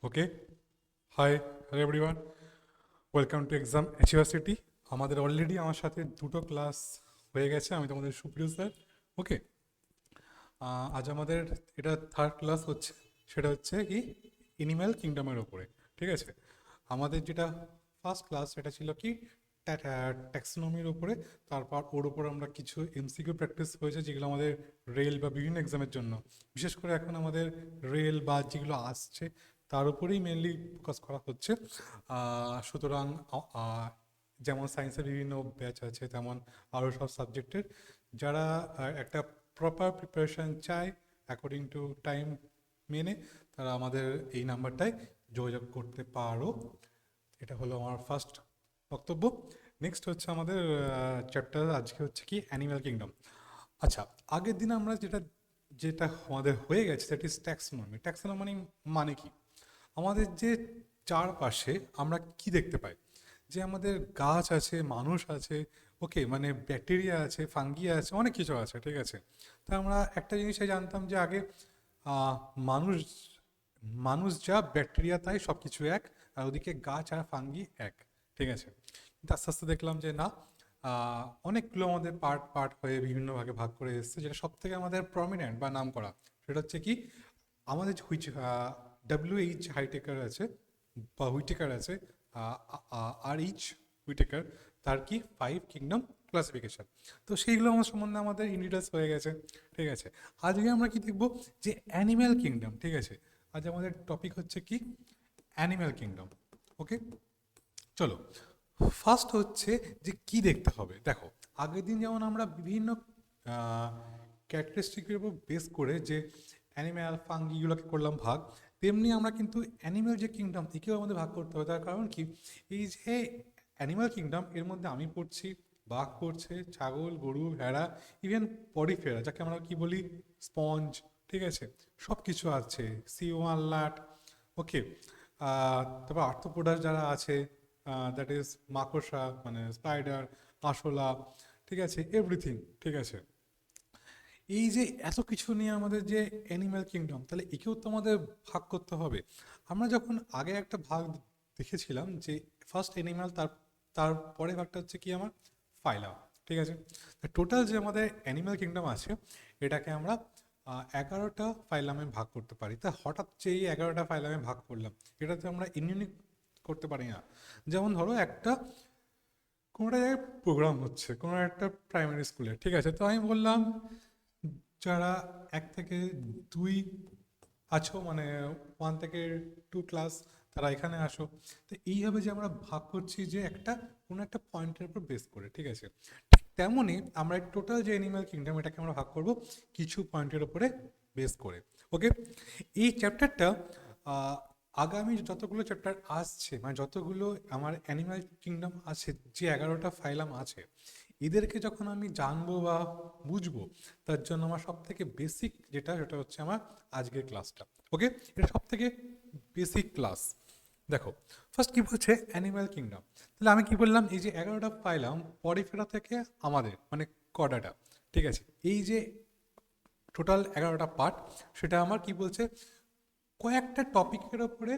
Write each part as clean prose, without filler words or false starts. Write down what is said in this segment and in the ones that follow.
Okay. Hi, hello everyone. Welcome to exam Achieversity. আমাদের already আমার সাথে দুটো ক্লাস হয়ে গেছে, আমি তোমাদের সুপ্রিয় স্যার। ওকে, আজ আমাদের এটা থার্ড ক্লাস হচ্ছে, সেটা হচ্ছে কি এনিম্যাল কিংডমের ওপরে। ঠিক আছে, আমাদের যেটা ফার্স্ট ক্লাস সেটা ছিল কি ট্যাক্সোনমির ওপরে। তারপর ওর ওপর আমরা কিছু এমসিকিউ প্র্যাকটিস হয়েছে, যেগুলো আমাদের রেল বা বিভিন্ন এক্সামের জন্য, বিশেষ করে এখন আমাদের রেল বা যেগুলো আসছে তার উপরেই মেনলি ফোকাস করা হচ্ছে। সুতরাং যেমন সায়েন্সের বিভিন্ন ব্যাচ আছে, তেমন আরও সব সাবজেক্টের যারা একটা প্রপার প্রিপারেশান চায় অ্যাকর্ডিং টু টাইম মেনে, তারা আমাদের এই নাম্বারটায় যোগাযোগ করতে পারো। এটা হলো আমার ফার্স্ট বক্তব্য। নেক্সট হচ্ছে আমাদের চ্যাপ্টার আজকে হচ্ছে কি অ্যানিম্যাল কিংডম। আচ্ছা, আগের দিন আমরা যেটা যেটা আমাদের হয়ে গেছে দ্যাট ইজ ট্যাক্সোনমি। ট্যাক্সোনমি মানে কি? আমাদের যে চারপাশে আমরা কি দেখতে পাই, যে আমাদের গাছ আছে, মানুষ আছে, ওকে, মানে ব্যাকটেরিয়া আছে, ফাঙ্গি আছে, অনেক কিছু আছে। ঠিক আছে, তা আমরা একটা জিনিসই জানতাম যে আগে আহ, মানুষ মানুষ যা, ব্যাকটেরিয়া তাই, সব কিছু এক, আর ওদিকে গাছ আর ফাঙ্গি এক। ঠিক আছে, কিন্তু আস্তে আস্তে দেখলাম যে না, অনেকগুলো আমাদের পার্ট পার্ট হয়ে বিভিন্ন ভাগে ভাগ করে এসেছে। যেটা সব থেকে আমাদের প্রমিনেন্ট বা নাম করা সেটা হচ্ছে কি আমাদের হুইচ WH হাইটেকার আছে বা হুইটেকার আছে, RH হুইটেকার, তার কি 5 কিংডম ক্লাসিফিকেশন। তো সেইগুলো আমার সম্বন্ধে আমাদের ইন ডিটেলস হয়ে গেছে। ঠিক আছে, আজকে আমরা কি দেখব, যে অ্যানিম্যাল কিংডম। ঠিক আছে, আজ আমাদের টপিক হচ্ছে কি অ্যানিম্যাল কিংডম। ওকে, চলো। ফার্স্ট হচ্ছে যে কি দেখতে হবে। দেখো, আগের দিন যেমন আমরা বিভিন্ন ক্যারেক্টারিস্টিকের উপর বেস করে যে অ্যানিম্যাল ফাঙ্গিগুলোকে করলাম ভাগ, তেমনি আমরা কিন্তু অ্যানিম্যাল যে কিংডম একেও আমাদের ভাগ করতে হবে। তার কারণ কি, এই যে অ্যানিম্যাল কিংডম এর মধ্যে আমি পড়ছি, বাঘ পড়ছে, ছাগল, গরু, ভেড়া, ইভেন পরিফেরা যাকে আমরা কি বলি, স্পঞ্জ। ঠিক আছে, সব কিছু আছে, সি ওয়ানলাট। ওকে, তারপর আর্থ্রোপোডাস যারা আছে, দ্যাট ইজ মাকড়সা, মানে স্পাইডার, আরশোলা। ঠিক আছে, এভরিথিং। ঠিক আছে, এই যে এত কিছু নিয়ে আমাদের যে অ্যানিম্যাল কিংডম, তাহলে একেও তো আমাদের ভাগ করতে হবে। আমরা যখন আগে একটা ভাগ দেখেছিলাম যে ফার্স্ট অ্যানিম্যাল, তারপরে ভাগটা হচ্ছে কি আমার ফাইলাম। ঠিক আছে, টোটাল যে আমাদের অ্যানিম্যাল কিংডম আছে এটাকে আমরা 11টা ফাইলামে ভাগ করতে পারি। তা হঠাৎ যে এই 11টা ফাইলামে ভাগ করলাম, এটাতে আমরা ইউনিক করতে পারি না। যেমন ধরো একটা কোনো একটা জায়গায় প্রোগ্রাম হচ্ছে কোনো একটা প্রাইমারি স্কুলে। ঠিক আছে, তো আমি বললাম যারা 1 থেকে 2 আছো, মানে 1 থেকে 2 ক্লাস, তারা এখানে আসো। তো এইভাবে যে আমরা ভাগ করছি যে একটা কোনো একটা পয়েন্টের উপর বেস করে। ঠিক আছে, ঠিক তেমনই আমরা টোটাল যে অ্যানিম্যাল কিংডম এটাকে আমরা ভাগ করব কিছু পয়েন্টের উপরে বেস করে। ওকে, এই চ্যাপ্টারটা আগামী যতগুলো চ্যাপ্টার আসছে, মানে যতগুলো আমার অ্যানিম্যাল কিংডম আছে, যে 11টা ফাইলাম আছে, এদেরকে যখন আমি জানবো বা বুঝবো, তার জন্য আমার সব থেকে বেসিক যেটা, সেটা হচ্ছে আমার আজকের ক্লাসটা। ওকে, এটা সব থেকে বেসিক ক্লাস। দেখো, ফার্স্ট কি বলছে অ্যানিম্যাল কিংডম। তাহলে আমি কি বললাম, এই যে 11টা পাইলাম পরিফেরা থেকে আমাদের মানে কডাটা। ঠিক আছে, এই যে টোটাল 11টা পার্ট, সেটা আমার কি বলছে, কয়েকটা টপিকের ওপরে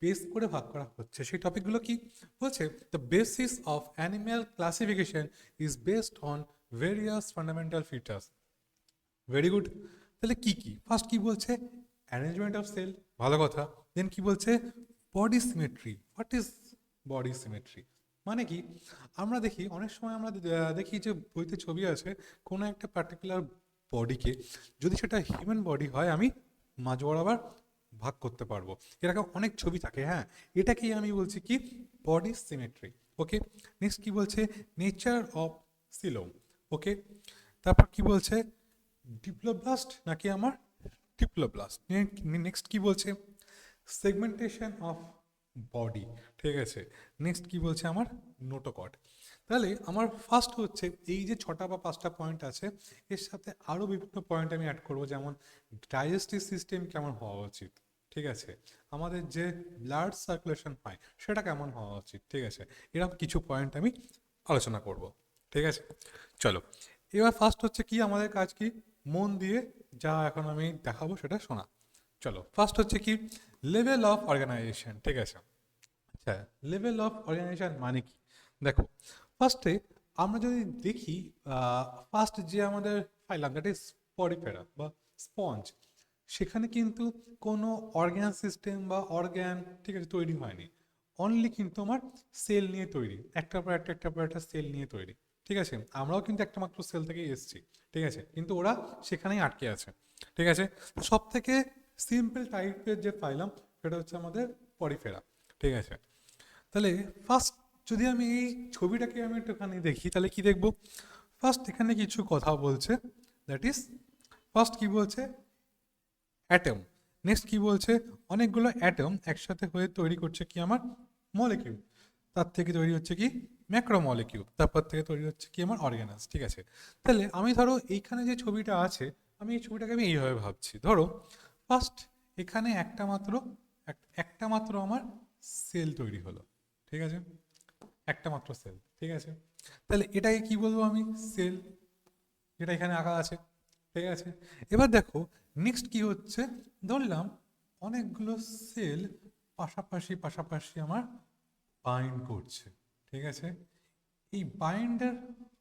বেস করে ভাগ করা হচ্ছে। সেই টপিকগুলো কি বলছে, the basis of animal classification is based on various fundamental features. Very good. তাহলে কি কি, ফার্স্ট কি বলছে, অ্যারেঞ্জমেন্ট অফ সেল, ভালো কথা। দেন কি বলছে, body symmetry. What is body symmetry মানে কি? আমরা দেখি অনেক সময় আমরা দেখি যে বইতে ছবি আছে কোনো একটা পার্টিকুলার বডিকে, যদি সেটা হিউম্যান বডি হয়, আমি মাঝ বরাবর ভাগ করতে পারবো। এরকম অনেক ছবি থাকে। হ্যাঁ, এটাকেই আমি বলছি কি বডি সিমেট্রি। ওকে, নেক্সট কি বলছে, নেচার অফ সিলোম। ওকে, তারপর কি বলছে, ডিপ্লোব্লাস্ট নাকি আমার টিপ্লোব্লাস্ট। নেক্সট কি বলছে, সেগমেন্টেশন অফ বডি। ঠিক আছে, নেক্সট কি বলছে আমার নোটোকট। তাহলে আমার ফার্স্ট হচ্ছে এই যে 6টা বা 5টা পয়েন্ট আছে, এর সাথে আরও বিভিন্ন পয়েন্ট আমি অ্যাড করব, যেমন ডাইজেস্টিভ সিস্টেম কেমন হওয়া উচিত। ঠিক আছে, আমাদের যে ব্লাড সার্কুলেশন হয় সেটা কেমন হওয়া উচিত। ঠিক আছে, এরকম কিছু পয়েন্ট আমি আলোচনা করব। ঠিক আছে, চলো। এবার ফার্স্ট হচ্ছে কি আমাদের কাজ কি, মন দিয়ে যা এখন আমি দেখাবো সেটা শোনা। চলো ফার্স্ট হচ্ছে কি লেভেল অফ অর্গানাইজেশন, ঠিক আছে। আচ্ছা, লেভেল অফ অর্গানাইজেশন মানে কি? দেখো, ফার্স্টে আমরা যদি দেখি, ফার্স্ট যে আমাদের ফাইলাম দ্যাট ইজ পরিফেরা বা স্পঞ্জ, সেখানে কিন্তু কোনো অর্গ্যান সিস্টেম বা অর্গ্যান, ঠিক আছে, তৈরি হয়নি। অনলি কিন্তু আমার সেল নিয়ে তৈরি, একটার পর একটা একটার পর একটা সেল নিয়ে তৈরি, ঠিক আছে। আমরাও কিন্তু একটা মাত্র সেল থেকেই এসেছি, ঠিক আছে, কিন্তু ওরা সেখানেই আটকে আছে, ঠিক আছে। সব থেকে সিম্পল টাইপের যে ফাইলাম সেটা হচ্ছে আমাদের পরিফেরা, ঠিক আছে। তাহলে ফার্স্ট যদি আমি এই ছবিটাকে আমি একটুখানি দেখি, তাহলে কি দেখব? ফার্স্ট এখানে কিছু কথা বলছে, দ্যাট ইজ ফার্স্ট কি বলছে, অ্যাটম। নেক্সট কি বলছে, অনেকগুলো অ্যাটম একসাথে হয়ে তৈরি করছে কি আমার মলিকিউল, তার থেকে তৈরি হচ্ছে কি ম্যাক্রো মলিকিউল, তারপর থেকে তৈরি হচ্ছে কি আমার অর্গানাস, ঠিক আছে। তাহলে আমি ধরো এইখানে যে ছবিটা আছে, আমি এই ছবিটাকে আমি এইভাবে ভাবছি। ধরো ফার্স্ট এখানে একটা মাত্র আমার সেল তৈরি হলো, ঠিক আছে, একটা মাত্র সেল, ঠিক আছে। তাহলে এটাকে কি বলবো আমি? সেল, যেটা এখানে আঁকা আছে, ঠিক আছে। এবার দেখো নেক্সট কি হচ্ছে, ধরলাম অনেকগুলো সেল পাশাপাশি পাশাপাশি আমার বাইন্ড করছে, ঠিক আছে। এই বাইন্ডের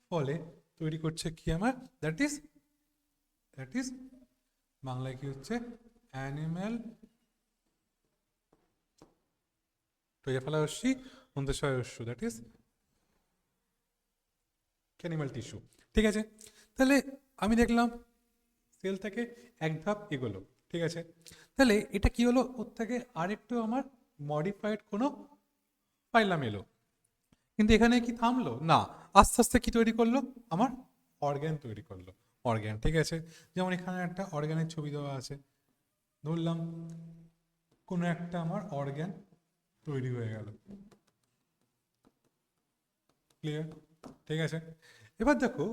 ফলে তৈরি করছে কি আমার, দ্যাট ইজ বাংলায় কি হচ্ছে, অ্যানিম্যাল, তৈরি ফেলা হচ্ছি অন্তঃসয় হস্য, দ্যাট ইজ অ্যানিম্যাল টিস্যু, ঠিক আছে। তাহলে আমি দেখলাম সেল থেকে এক ধাপ এগোলো, ঠিক আছে। তাহলে এটা কি হলো, ওর থেকে আরেকটু আমার মডিফাইড কোনো পাইলাম এলো, কিন্তু এখানে কি থামলো না, আস্তে আস্তে কি তৈরি করলো, আমার অর্গ্যান তৈরি করলো, অর্গ্যান, ঠিক আছে। যেমন এখানে একটা অর্গ্যানের ছবি দেওয়া আছে, ধরলাম কোনো একটা আমার অর্গ্যান তৈরি হয়ে গেল, ক্লিয়ার, ঠিক আছে। এবার দেখো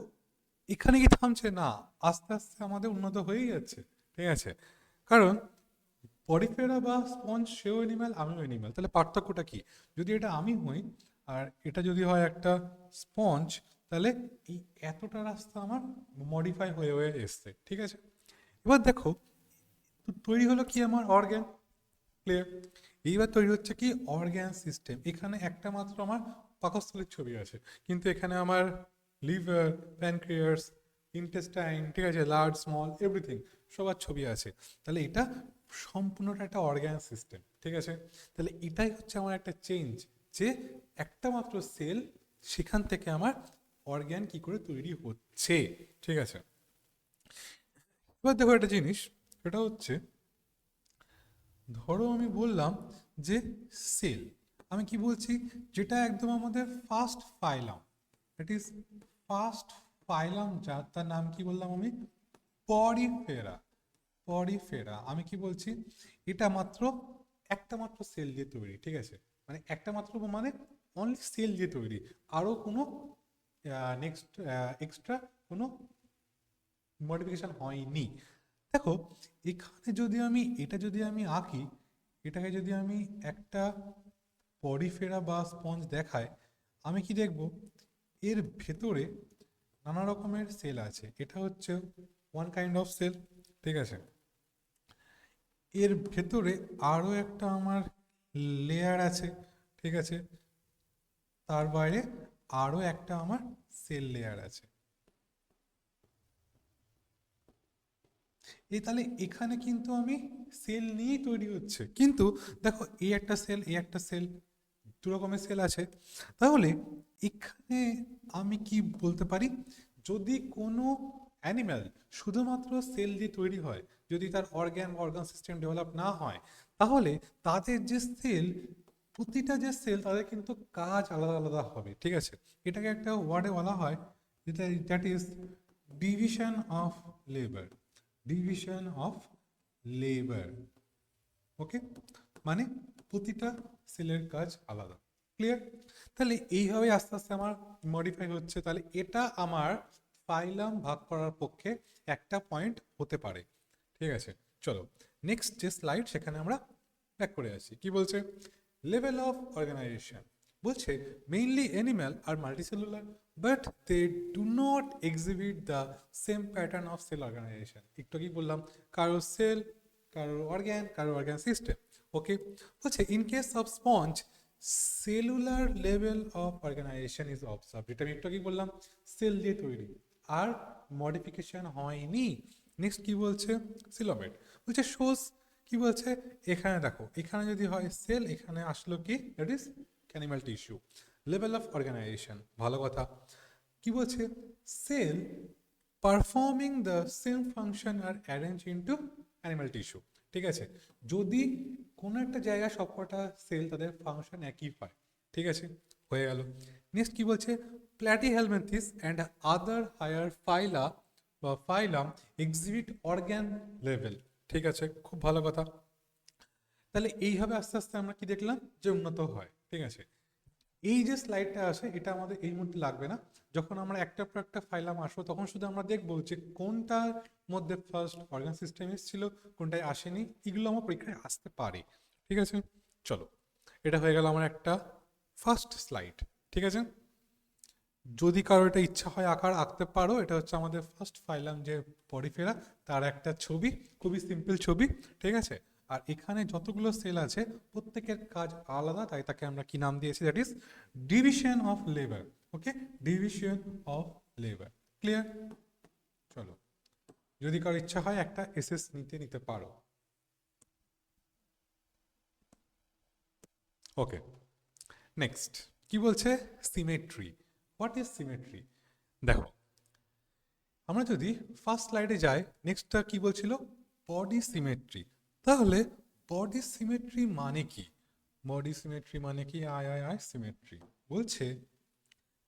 এখানে কি থামছে না, আস্তে আস্তে আমাদের উন্নত হয়েই যাচ্ছে, ঠিক আছে। কারণ পরিফেরা বা স্পঞ্জ, সেও অ্যানিম্যাল আমিও অ্যানিম্যাল, তাহলে পার্থক্যটা কি? যদি এটা আমি হই আর এটা যদি হয় একটা স্পঞ্জ, তাহলে এই এতটা রাস্তা আমার মডিফাই হয়ে হয়ে এসছে, ঠিক আছে। এবার দেখো তৈরি হলো কি আমার অর্গ্যান, ক্লিয়ার। এইবার তৈরি হচ্ছে কি অর্গ্যান সিস্টেম, এখানে একটা মাত্র আমার পাকস্থলীর ছবি আছে, কিন্তু এখানে আমার লিভার, প্যানক্রিয়াস, ইন্টেস্টাইন, ঠিক আছে, লার্জ স্মল এভরিথিং সবার ছবি আছে। তাহলে এটা সম্পূর্ণটা একটা অর্গ্যান সিস্টেম, ঠিক আছে। তাহলে এটাই হচ্ছে আমার একটা চেঞ্জ, যে একটা মাত্র সেল, সেখান থেকে আমার অর্গ্যান কি করে তৈরি হচ্ছে, ঠিক আছে। এবার দেখো একটা জিনিস, সেটা হচ্ছে ধরো আমি বললাম যে সেল, আমি কি বলছি, যেটা একদম আমাদের ফার্স্ট ফাইলাম, দ্যাট ইজ ফার্স্ট ফাইলাম, যার তার নাম কি বললাম আমি, পরিফেরা, পরিফেরা। আমি কি বলছি, এটা মাত্র একটা মাত্র সেল দিয়ে তৈরি, ঠিক আছে। মানে একটা মাত্র মানে অনলি সেল দিয়ে তৈরি, আরও কোনো নেক্সট এক্সট্রা কোনো মডিফিকেশন হয়নি। দেখো এখানে যদি আমি এটা যদি আমি আঁকি, এটাকে যদি আমি একটা পরিফেরা বা স্পঞ্জ দেখায়, আমি কি দেখব, এর ভেতরে নানা রকমের সেল আছে, এটা হচ্ছে ওয়ান কাইন্ড অফ সেল, ঠিক আছে। এর ভেতরে আরও একটা আমার লেয়ার আছে, ঠিক আছে, তার বাইরে আরও একটা আমার সেল লেয়ার আছে। এই তাহলে এখানে কিন্তু আমি সেল নিয়েই তৈরি হচ্ছে, কিন্তু দেখো এই একটা সেল, এই একটা সেল, দু রকমের সেল আছে। তাহলে এখানে আমি কি বলতে পারি, যদি কোনো অ্যানিম্যাল শুধুমাত্র সেল দিয়ে তৈরি হয়, যদি তার অর্গান সিস্টেম ডেভেলপ না হয়, তাহলে তাদের যে সেল, প্রতিটা যে সেল তাদের কিন্তু কাজ আলাদা আলাদা হবে, ঠিক আছে। এটাকে একটা ওয়ার্ডে বলা হয়, যেটা that is division of labour, division of labour, okay. মানে প্রতিটা সেলের কাজ আলাদা, ক্লিয়ার। তাহলে এইভাবে আস্তে আস্তে আমার মডিফাই হচ্ছে, তাহলে এটা আমার ফাইলাম ভাগ করার পক্ষে একটা পয়েন্ট হতে পারে, ঠিক আছে। চলো নেক্সট যে স্লাইড, সেখানে আমরা ব্যাক করে আসি, কি বলছে, লেভেল অফ অর্গানাইজেশন। বলছে mainly animal are multicellular, but they do not exhibit the same pattern of cell organisation. একটু কি বললাম, কারো সেল কারোর অর্গ্যান সিস্টেম। ওকে, বলছে in case of sponge cellular level of organisation is observe. এটা আমি একটু আগে বললাম, সেল দিয়ে তৈরি আর মডিফিকেশন হয়নি। নেক্সট কি বলছে, সিলোমেট বলছে শোজ, কি বলছে এখানে দেখো, এখানে যদি হয় সেল, এখানে আসলো কি, that is animal tissue. Level of organisation, ভালো কথা। কি বলছে, cell performing the same function are arrange into animal tissue. ঠিক আছে, যদি কোনো একটা জায়গায় সবকটা সেল তাদের ফাংশন একই পায়, ঠিক আছে, হয়ে গেল। নেক্সট কি বলছে, প্ল্যাটিহেলমিনথিস অ্যান্ড আদার হায়ার ফাইলা বা ফাইলাম এক্সিবিট অর্গ্যান লেভেল। ঠিক আছে, খুব ভালো কথা। তাহলে এইভাবে আস্তে আস্তে আমরা কি দেখলাম, যে উন্নত হয়। ঠিক আছে, এই যে স্লাইডটা আসে এটা আমাদের এই মুহূর্তে লাগবে না, যখন আমরা একটা পর একটা ফাইলাম আসবো তখন শুধু আমরা দেখবো যে কোনটার মধ্যে ফার্স্ট অর্গান সিস্টেম এসেছিল, কোনটায় আসেনি, এগুলো আমার পরীক্ষায় আসতে পারে। ঠিক আছে, চলো, এটা হয়ে গেল আমার একটা ফার্স্ট স্লাইড। ঠিক আছে, যদি কারো এটা ইচ্ছা হয় আঁকতে পারো। এটা হচ্ছে আমাদের ফার্স্ট ফাইলাম যে পরিফেরা, তার একটা ছবি, খুবই সিম্পল ছবি। ঠিক আছে, আর এখানে যতগুলো সেল আছে প্রত্যেকের কাজ আলাদা, তাই তাকে আমরা কি নাম দিয়েছি, that is division of labour. Okay, division of labour, clear. চলো, যদি কারো ইচ্ছা হয় একটা এসএস নিতে পারো। ওকে, নেক্সট কি বলছে, সিমেট্রি। What is symmetry? দেখো, আমরা যদি ফার্স্ট স্লাইডে যাই, নেক্সটটা কি বলছিল, বডি সিমেট্রি। তাহলে বডি সিমেট্রি মানে কি? বডি সিমেট্রি মানে কি, আয় সিমেট্রি বলছে,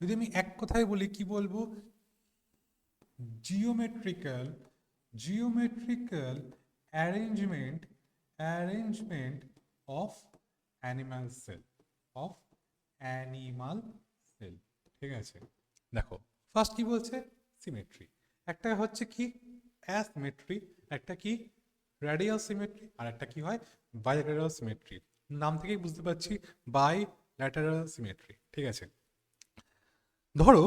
যদি আমি এক কথায় বলি কি বলবো, geometrical geometrical arrangement of animal cell, of animal cell. ঠিক আছে, দেখো ফার্স্ট কি বলছে, সিমেট্রি। একটা হচ্ছে কি অ্যাসিমেট্রি, একটা কি রেডিয়াল সিমেট্রি, আর একটা কি হয় বাইল্যাটারাল সিমেট্রি। নাম থেকেই বুঝতে পারছি বাইল্যাটারাল সিমেট্রি। ঠিক আছে, ধরো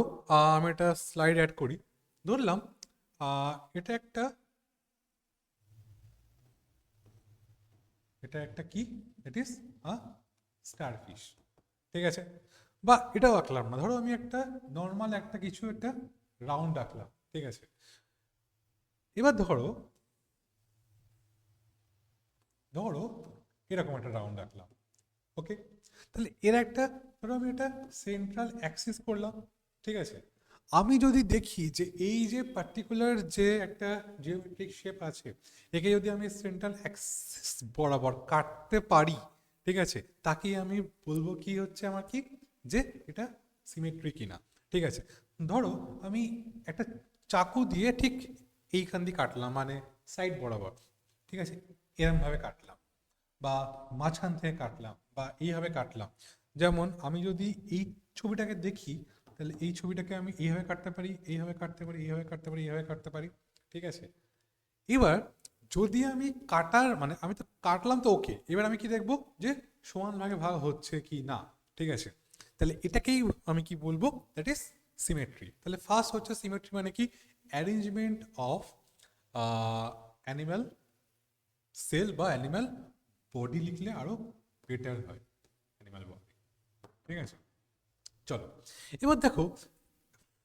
আমি একটা স্লাইড অ্যাড করি, ধরলাম এটা একটা কি, ইট ইজ আ স্টারফিশ। ঠিক আছে, বা এটাও আঁকলাম না, ধরো আমি একটা নর্মাল একটা কিছু একটা রাউন্ড আঁকলাম। ঠিক আছে, এবার ধরো ধরো এরকম একটা রাউন্ড আঁকলাম। ওকে, তাহলে এর একটা, ধরো আমি এটা সেন্ট্রাল অ্যাক্সিস করলাম। ঠিক আছে, আমি যদি দেখি যে এই যে পার্টিকুলার যে একটা জিওমেট্রিক শেপ আছে, একে যদি আমি সেন্ট্রাল অ্যাক্সিস বরাবর কাটতে পারি, ঠিক আছে, তাকেই আমি বলবো কি হচ্ছে আমার কি, যে এটা সিমেট্রি কিনা। ঠিক আছে, ধরো আমি একটা চাকু দিয়ে ঠিক এইখান দিয়ে কাটলাম, মানে সাইড বরাবর। ঠিক আছে, এরমভাবে কাটলাম, বা মাঝখান থেকে কাটলাম, বা এইভাবে কাটলাম। যেমন আমি যদি এই ছবিটাকে দেখি, তাহলে এই ছবিটাকে আমি এইভাবে কাটতে পারি, এইভাবে কাটতে পারি, এইভাবে কাটতে পারি, এইভাবে কাটতে পারি। ঠিক আছে, এবার যদি আমি কাটার মানে আমি তো কাটলাম তো, ওকে, এবার আমি কি দেখবো যে সমান ভাগে ভাগ হচ্ছে কি না। ঠিক আছে, তাহলে এটাকেই আমি কি বলবো, দ্যাট ইজ সিমেট্রি। তাহলে ফার্স্ট হচ্ছে সিমেট্রি মানে কি, অ্যারেঞ্জমেন্ট অফ অ্যানিম্যাল সেল বা অ্যানিম্যাল বডি, লিখলে আরো বেটার হয়, অ্যানিম্যাল বডি। ঠিক আছে, চলো এবার দেখো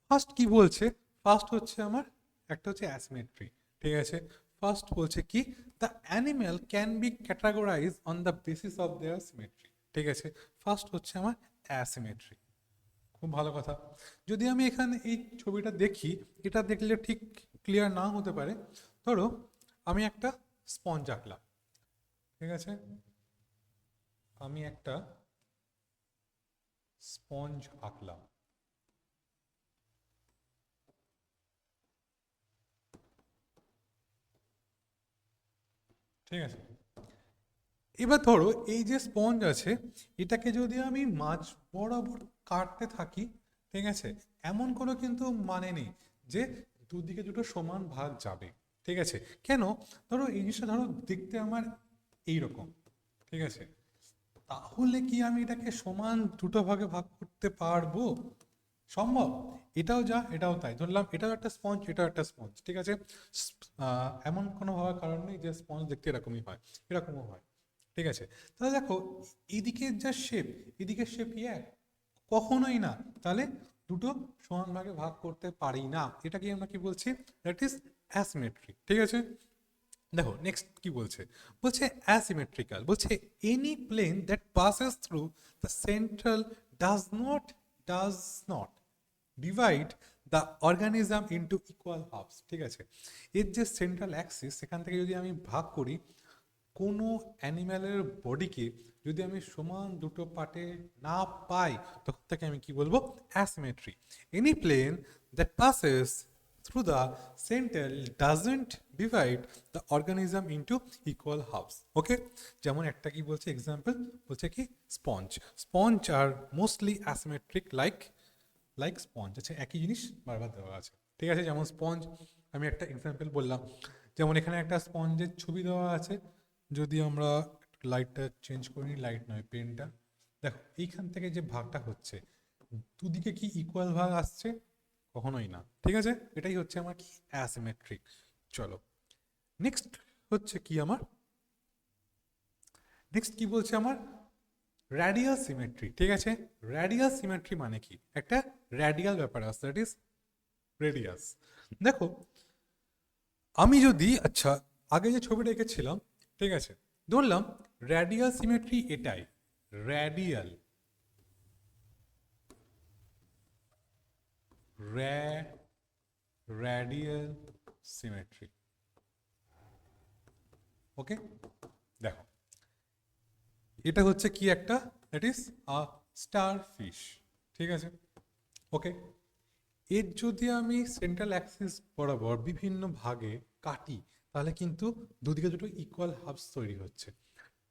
ফার্স্ট কি বলছে। ফার্স্ট হচ্ছে আমার একটা হচ্ছে অ্যাসিমেট্রি। ঠিক আছে, ফার্স্ট বলছে কি, the animal can be categorise on the basis of their symmetry. ঠিক আছে, ফার্স্ট হচ্ছে আমার অ্যাসিমেট্রি। খুব ভালো কথা। যদি আমি এখানে এই ছবিটা দেখি, এটা দেখলে ঠিক ক্লিয়ার না হতে পারে। ধরো আমি একটা স্পঞ্জ আঁকলাম। ঠিক আছে, আমি একটা স্পঞ্জ আঁকলাম। ঠিক আছে, এবার ধরো এই যে স্পঞ্জ আছে, এটাকে যদি আমি মাঝ বরাবর কাটতে থাকি, ঠিক আছে, এমন কোনো কিন্তু মানে নেই যে দুদিকে দুটো সমান ভাগ যাবে। ঠিক আছে, কেন, ধরো এই জিনিসটা ধরো দেখতে আমার এইরকম। ঠিক আছে, তাহলে কি আমি এটাকে সমান দুটো ভাগে ভাগ করতে পারবো? সম্ভব? এটাও যা এটাও তাই, ধরলাম এটাও একটা স্পঞ্জ এটাও একটা স্পঞ্জ, ঠিক আছে। এমন কোনো হওয়ার কারণ নেই যে স্পঞ্জ দেখতে এরকমই হয়, এরকমও হয়, ঠিক আছে। তাহলে দেখো এদিকে যা শেপ, এদিকে শেপ এক, কখনোই না। তাহলে দুটো সমান ভাগে ভাগ করতে পারি না, এটাকে আমরা কি বলছি, দ্যাট ইজ অ্যাসিমেট্রি, ঠিক আছে। দেখো নেক্সট কি বলছে, বলছে অ্যাসিমেট্রিক্যাল, বলছে any plane that passes through the central does not divide the organism into equal halves, ঠিক আছে। এর যে সেন্ট্রাল অ্যাক্সিস, সেখান থেকে যদি আমি ভাগ করি কোনো অ্যানিম্যালের বডিকে, যদি আমি সমান দুটো পার্টে না পাই, তখন তাকে আমি কি বলবো, asymmetry. Any plane that passes through the centre doesn't divide the organism into equal halves, okay. যেমন একটা কি বলছে এক্সাম্পল, বলছে কি স্পঞ্জ, স্পঞ্জ আর মোস্টলি অ্যাসিমেট্রিক লাইক স্পঞ্জ, আচ্ছা একই জিনিস বারবার দেওয়া আছে, ঠিক আছে। যেমন স্পঞ্জ, আমি একটা এক্সাম্পল বললাম, যেমন এখানে একটা স্পঞ্জের ছবি দেওয়া আছে, যদি আমরা লাইটটা চেঞ্জ করি, লাইট নয় পেনটা, দেখো এইখান থেকে যে ভাগটা হচ্ছে, দুদিকে কি ইকুয়াল ভাগ আসছে, কখনোই না, ঠিক আছে। এটাই হচ্ছে আমার কি অ্যাসিমেট্রিক। চলো নেক্সট হচ্ছে কি আমার, নেক্সট কি বলছে আমার, রেডিয়াল সিমেট্রি, ঠিক আছে। রেডিয়াল সিমেট্রি মানে কি, একটা রেডিয়াল ব্যাপার আছে, দ্যাট ইজ রেডিয়াস। দেখো আমি যদি, আচ্ছা আগে যে ছবিটা এঁকেছিলাম, ঠিক আছে, ধরলাম রেডিয়াল সিমেট্রি এটাই, রেডিয়াল রেডিয়াল সিমেট্রি, ওকে। দেখো এটা হচ্ছে কি একটা, that is a star fish, ঠিক আছে, ওকে। এর যদি আমি সেন্ট্রাল অ্যাক্সিস বরাবর বিভিন্ন ভাগে কাটি, তাহলে কিন্তু দুদিকে দুটো ইকুয়াল হাফস তৈরি হচ্ছে।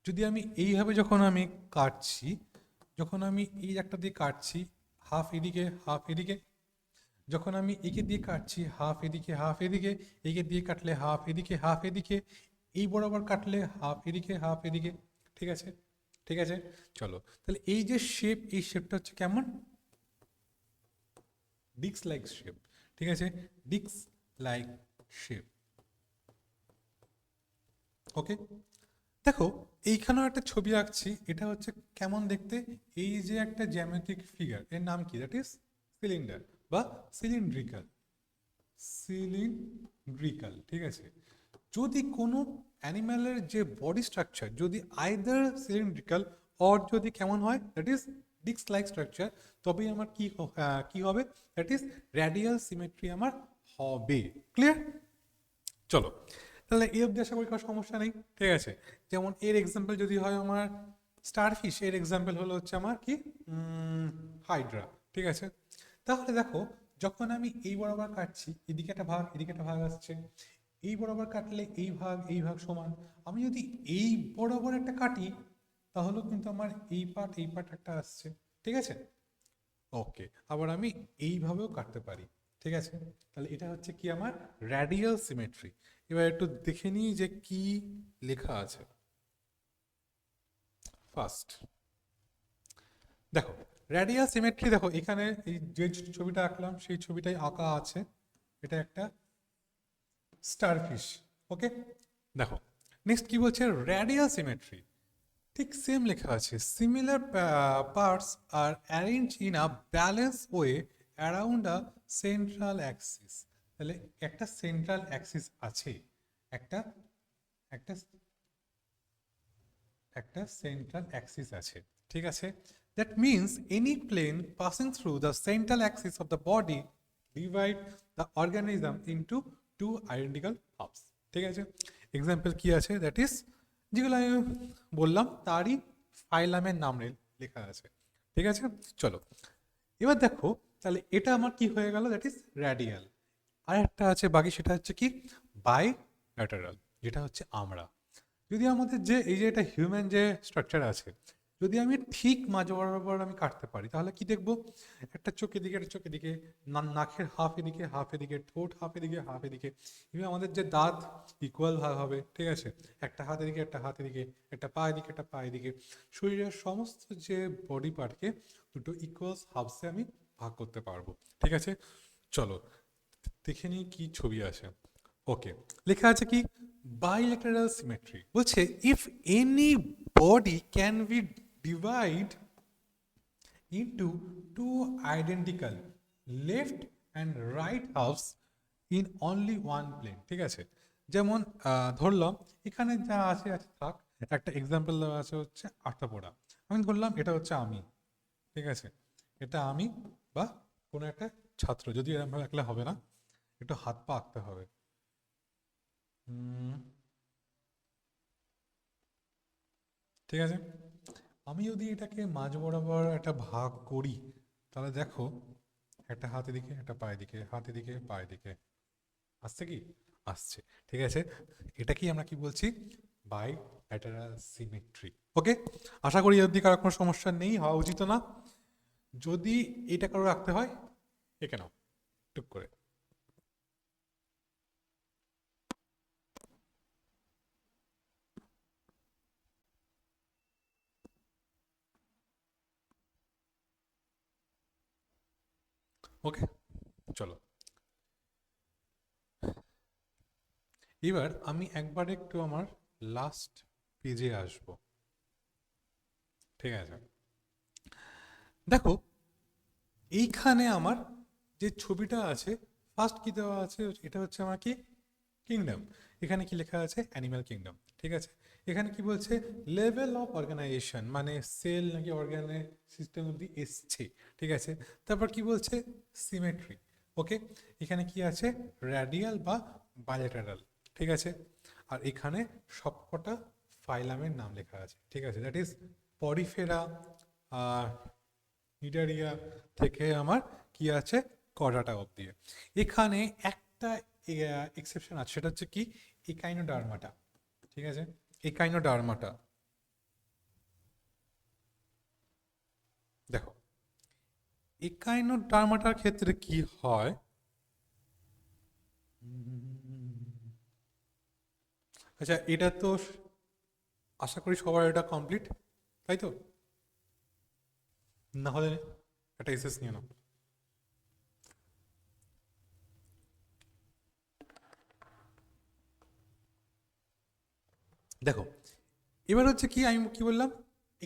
যদি আমি এইভাবে যখন আমি কাটছি, যখন আমি এই একটা দিয়ে কাটছি, হাফ এদিকে হাফ এদিকে, যখন আমি একে দিয়ে কাটছি হাফ এদিকে হাফ এদিকে, একে দিয়ে কাটলে হাফ এদিকে হাফ এদিকে, এই বরাবর কাটলে হাফ এদিকে হাফ এদিকে, ঠিক আছে, ঠিক আছে। চলো তাহলে এই যে শেপ, এই শেপটা হচ্ছে কেমন, ডিক্স লাইক শেপ, ঠিক আছে, ডিক্স লাইক শেপ, ওকে। দেখো এইখানেও একটা ছবি আঁকছি, এটা হচ্ছে কেমন দেখতে, এই যে একটা জ্যামিতিক ফিগার, এর নাম কি, দ্যাট ইজ সিলিন্ডার বা সিলিন্ড্রিক্যাল, সিলিন্ড্রিক্যাল, ঠিক আছে। যদি কোনো অ্যানিম্যালের যে বডি স্ট্রাকচার যদি আইদার সিলিন্ড্রিক্যাল অর যদি কেমন হয়, that is disc like structure, তবেই আমার কি হবে, দ্যাট ইজ রেডিয়াল সিমেট্রি আমার হবে, ক্লিয়ার। চলো তাহলে এই অবধি আশা করি কোনো সমস্যা নেই, ঠিক আছে। যেমন এর এক্সাম্পল যদি হয় আমার স্টারফিশ, এর এক্সাম্পল হলো হচ্ছে আমার কি, হাইড্রা, ঠিক আছে। তাহলে দেখো যখন আমি এই বরাবর কাটছি, এদিকে একটা ভাগ এদিকে একটা ভাগ আসছে, এই বরাবর কাটলে এই ভাগ সমান, আমি যদি এই বরাবর একটা কাটি, তাহলেও কিন্তু আমার এই পার্ট একটা আসছে, ঠিক আছে, ওকে। আবার আমি এইভাবেও কাটতে পারি, ঠিক আছে। তাহলে এটা হচ্ছে কি আমার রেডিয়াল সিমেট্রি। এবার একটু দেখে নিই যে কি লেখা আছে। ফার্স্ট দেখো রেডিয়াল সিমেট্রি, দেখো এখানে এই যে ছবিটা আঁকলাম সেই ছবিটাই আঁকা আছে, এটা একটা স্টারফিশ, ওকে। দেখো নেক্সট কি বলছে, রেডিয়াল সিমেট্রি, ঠিক সেম লেখা আছে, similar parts are arrange in a balance way around a central axis. তাহলে একটা সেন্ট্রাল অ্যাক্সিস আছে, একটা একটা একটা সেন্ট্রাল অ্যাক্সিস আছে, ঠিক আছে। That means any plane passing through the central axis of the body divide the organism into two identical halves, ঠিক আছে। এক্সাম্পল কি আছে, দ্যাট ইজ যেগুলো আমি বললাম তারই ফাইলামের নাম লেখা আছে, ঠিক আছে। চলো এবার দেখো তাহলে এটা আমার কি হয়ে গেল, দ্যাট ইজ রেডিয়াল। আর একটা আছে বাকি, সেটা হচ্ছে কি বাই ল্যাটারাল, যেটা হচ্ছে আমরা, যদি আমাদের যে এই যে এটা হিউম্যান যে স্ট্রাকচার আছে, যদি আমি ঠিক মাঝ বরাবর আমি কাটতে পারি, তাহলে কি দেখবো, একটা চোখ এদিকে একটা চোখ এদিকে, নাকের হাফ এদিকে হাফ এদিকে, ঠোঁট হাফ এদিকে হাফ এদিকে, এবং আমাদের যে দাঁত ইকুয়াল ভাগ হবে, ঠিক আছে, একটা হাত এদিকে একটা হাত এদিকে, একটা পা এদিকে একটা পা এদিকে, শরীরের সমস্ত যে বডি পার্টকে দুটো ইকুয়াল হাফসে আমি ভাগ করতে পারবো। ঠিক আছে, চলো দেখে নিই কি ছবি আছে। ওকে, লেখা আছে কি বাইল্যাটারাল সিমেট্রি, বলছে if any body can be divide into two identical left and right halves in only one plane। ঠিক আছে, যেমন ধরলাম এখানে যা আছে আছে থাক, একটা এক্সাম্পল দেওয়া আছে হচ্ছে আটাপোড়া। আমি ধরলাম এটা হচ্ছে আমি, ঠিক আছে, এটা আমি বা কোনো একটা ছাত্র, যদি এরকম ভাবে আঁকলে হবে না, একটু হাত পা আঁকতে হবে। ঠিক আছে, আমি যদি এটাকে মাঝ বরাবর একটা ভাগ করি, তাহলে দেখো একটা হাতের দিকে একটা পায়ের দিকে, হাতের দিকে পায়ের দিকে আসছে কি, আসছে। ঠিক আছে, এটা কি আমরা কি বলছি, বাই ল্যাটারাল সিমেট্রি। ওকে, আশা করি এর দিকে আর কোনো সমস্যা নেই, হওয়া উচিত না। যদি এটা কারো রাখতে হয় এঁকে নাও টুক করে। ওকে, চলো এবার আমি একবার একটু আমার লাস্ট পেজে আসব। ঠিক আছে, দেখো এইখানে আমার যে ছবিটা আছে, ফার্স্ট কি দেওয়া আছে, এটা হচ্ছে আমার কি কিংডম। এখানে কি লেখা আছে, অ্যানিম্যাল কিংডম। ঠিক আছে, এখানে কি বলছে, লেভেল অফ অর্গানাইজেশন, মানে সেল নাকি অর্গানে সিস্টেম অব্দি এসছে। ঠিক আছে, তারপর কি বলছে, সিমেট্রি। ওকে, এখানে কি আছে, র্যাডিয়াল বা বায়োলেটারাল। ঠিক আছে, আর এখানে সবকটা ফাইলামের নাম লেখা আছে। ঠিক আছে, দ্যাট ইজ পরিফেরা, নিডারিয়া থেকে আমার কি আছে, কর্ডাটা অব্দি। এখানে একটা এক্সেপশন আছে, সেটা হচ্ছে কি একাইনোডার্মাটা। ঠিক আছে, একাইনোডার্মাটা দেখো, একাইনোডার্মাটার ক্ষেত্রে কি হয়, আচ্ছা এটা তো আশা করি সবার এটা কমপ্লিট, তাই তো, না হলে একটা এসএস নিয়ে নাও। দেখো এবার হচ্ছে কি, আমি কি বললাম,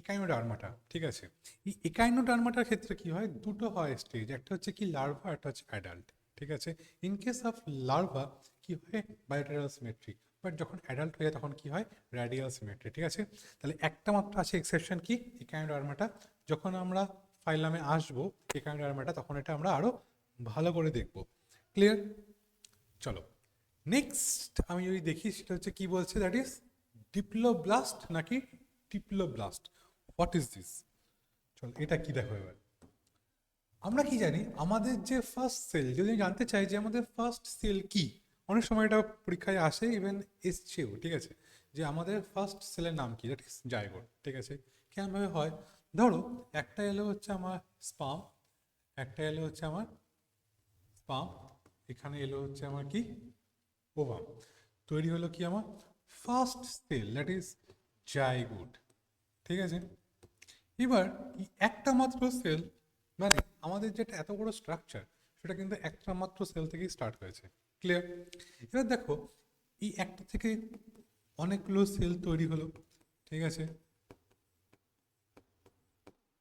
একাইনোডার্মাটা। ঠিক আছে, এই একাইনোডার্মাটার ক্ষেত্রে কি হয়, দুটো হয় স্টেজ, একটা হচ্ছে কি লার্ভা, একটা হচ্ছে অ্যাডাল্ট। ঠিক আছে, ইন কেস অফ লার্ভা কি হয়, বায়োলেটারাল সিমেট্রি, বাট যখন অ্যাডাল্ট হয়ে যায় তখন কি হয়, র্যাডিয়াল সিমেট্রি। ঠিক আছে, তাহলে একটা মাত্র আছে এক্সেপশন কি, একাইনোডার্মাটা। যখন আমরা ফাইলামে আসবো একাইনোডার্মাটা, তখন এটা আমরা আরো ভালো করে দেখবো। ক্লিয়ার, চলো নেক্সট আমি যদি দেখি, সেটা হচ্ছে কি বলছে, দ্যাট ইজ ডিপ্লোব্লাস্ট নাকি টিপ্লোব্লাস্ট, হোয়াট ইজ দিস। চল এটা কি, দেখো এবার আমরা কি জানি, আমাদের যে ফার্স্ট সেল, যদি আমি জানতে চাই যে আমাদের ফার্স্ট সেল কি, অনেক সময় এটা পরীক্ষায় আসে, ইভেন এসছেও। ঠিক আছে, যে আমাদের ফার্স্ট সেলের নাম কি, দ্যাট ইজ জাইগোট। ঠিক আছে, কেমনভাবে হয়, ধরো একটা এলো হচ্ছে আমার স্পাম, একটা এলো হচ্ছে আমার স্পাম, এখানে এলো হচ্ছে আমার কি ওভাম, তৈরি হলো কি আমার first cell, that is zygote. ঠিক আছে, এবার এই একটা মাত্র সেল, মানে আমাদের যেটা এত বড় স্ট্রাকচার, সেটা কিন্তু একটা মাত্র সেল থেকেই স্টার্ট হয়েছে। ক্লিয়ার, এবার দেখো এই একটা থেকে অনেকগুলো সেল তৈরি হলো। ঠিক আছে,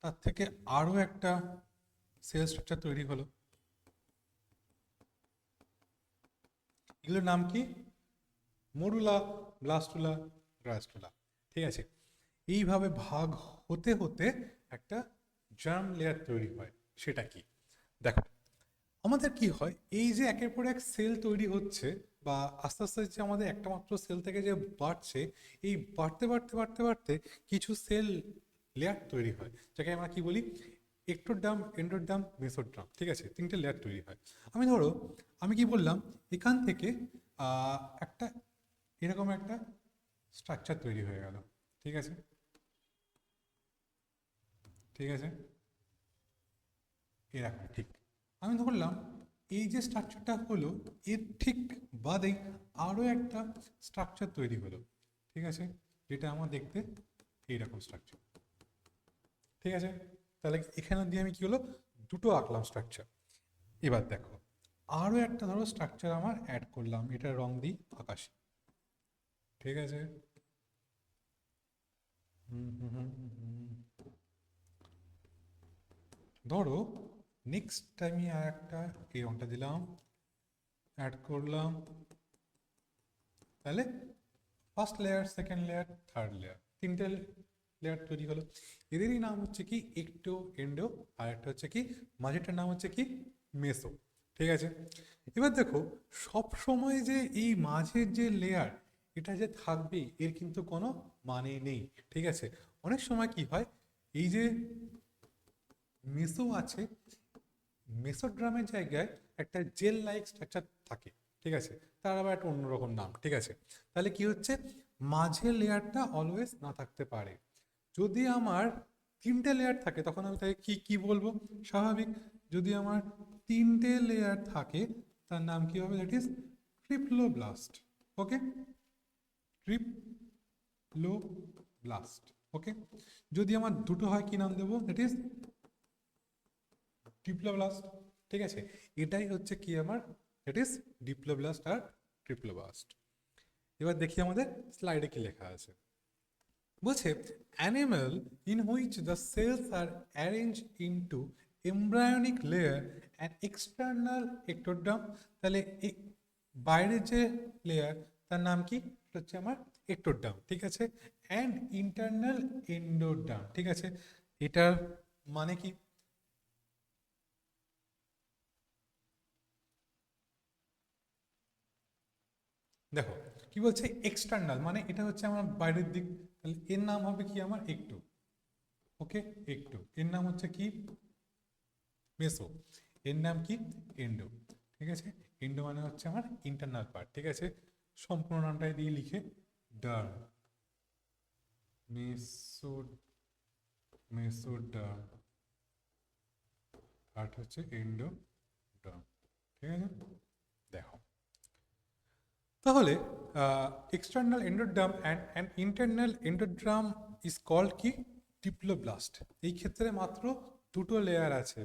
তার থেকে আরো একটা সেল স্ট্রাকচার তৈরি হলো, এগুলোর নাম কি, মরুলা, ব্লাস্টুলা, গ্রাস্টুলা। ঠিক আছে, এইভাবে ভাগ হতে হতে একটা জার্ম লেয়ার তৈরি হয়। সেটা কি, দেখো আমাদের কি হয়, এই যে একের পর এক সেল তৈরি হচ্ছে, বা আস্তে আস্তে যে আমাদের একটা মাত্র সেল থেকে যে বাড়ছে, এই বাড়তে বাড়তে বাড়তে বাড়তে কিছু সেল লেয়ার তৈরি হয়, যাকে আমরা কি বলি, এক্টোডার্ম, এন্ডোডার্ম, মেসোডার্ম। ঠিক আছে, তিনটে লেয়ার তৈরি হয়। আমি ধরো, আমি কি বললাম, এখান থেকে একটা এরকম একটা স্ট্রাকচার তৈরি হয়ে গেল। ঠিক আছে, ঠিক আছে, এরকম ঠিক, আমি ধরলাম এই যে স্ট্রাকচারটা হলো, এর ঠিক বাদেই আরও একটা স্ট্রাকচার তৈরি হলো। ঠিক আছে, যেটা আমার দেখতে এইরকম স্ট্রাকচার। ঠিক আছে, তাহলে এখানে দিয়ে আমি কি হলো, দুটো আঁকলাম স্ট্রাকচার। এবার দেখো আরো একটা ধরো স্ট্রাকচার আমার অ্যাড করলাম, এটা রং দিই আকাশি, ঠিক আছে। হুম হুম হুম হুম হুম। ধরো নেক্সট আমি আর একটা এই রংটা দিলাম, অ্যাড করলাম, তাহলে first layer, second layer, third layer, তিনটে লেয়ার তৈরি হলো। এদেরই নাম হচ্ছে কি একটো, এন্ডো, আর একটা হচ্ছে কি মাঝেরটার নাম হচ্ছে কি মেসো, ঠিক আছে। এবার দেখো সব সময় যে এই মাঝের যে লেয়ার এটা যে থাকবে এর কিন্তু কোনো মানে নেই, ঠিক আছে। অনেক সময় কি হয়, এই যে মেসো আছে, মেসোড্রামের জায়গায় একটা জেল লাইক স্ট্রাকচার থাকে, ঠিক আছে, তার আবার একটা অন্যরকম নাম, ঠিক আছে। তাহলে কি হচ্ছে, মাঝের লেয়ারটা অলওয়েজ না থাকতে পারে। যদি আমার তিনটে লেয়ার থাকে তখন আমি তাকে কি কি বলবো, স্বাভাবিক। যদি আমার তিনটে লেয়ার থাকে তার নাম কি হবে, দ্যাট ইজ ট্রিপ্লোব্লাস্ট। ওকে, ট্রিপ্লোব্লাস্ট। ওকে, যদি আমার দুটো হয় কি নাম দেবো, দ্যাট ইজ ডিপ্লোব্লাস্ট, ঠিক আছে। এটাই হচ্ছে কি আমার, দ্যাট ইজ ডিপ্লোব্লাস্ট আর ট্রিপ্লোব্লাস্ট। এবার দেখি আমাদের স্লাইডে কি লেখা আছে। বলছে animal in which the cells are arrange into embryonic layer and external ectoderm. তাহলে বাইরের যে লেয়ার তার নাম কি, এটা হচ্ছে আমার এক্টোডার্ম, ঠিক আছে, অ্যান্ড ইন্টারনাল এন্ডোডার্ম, ঠিক আছে। এটার মানে কি, দেখো কি বলছে, এক্সটার্নাল মানে এটা হচ্ছে আমার বাইরের দিক, তাহলে এর নাম হবে কি আমার একটু। ওকে, একটু, এর নাম হচ্ছে কি মেসো, এর নাম কি এন্ডো, ঠিক আছে। এন্ডো মানে হচ্ছে আমার ইন্টারনাল পার্ট, ঠিক আছে। সম্পূর্ণ নামটাই দিয়ে লিখে ডার্ম, মেসো, মেসোডার্ম, পার্ট হচ্ছে এন্ডো ডার্ম, ঠিক আছে। দেখো তাহলে external endoderm and internal endoderm is called কি ডিপ্লোব্লাস্ট। এই ক্ষেত্রে মাত্র দুটো লেয়ার আছে,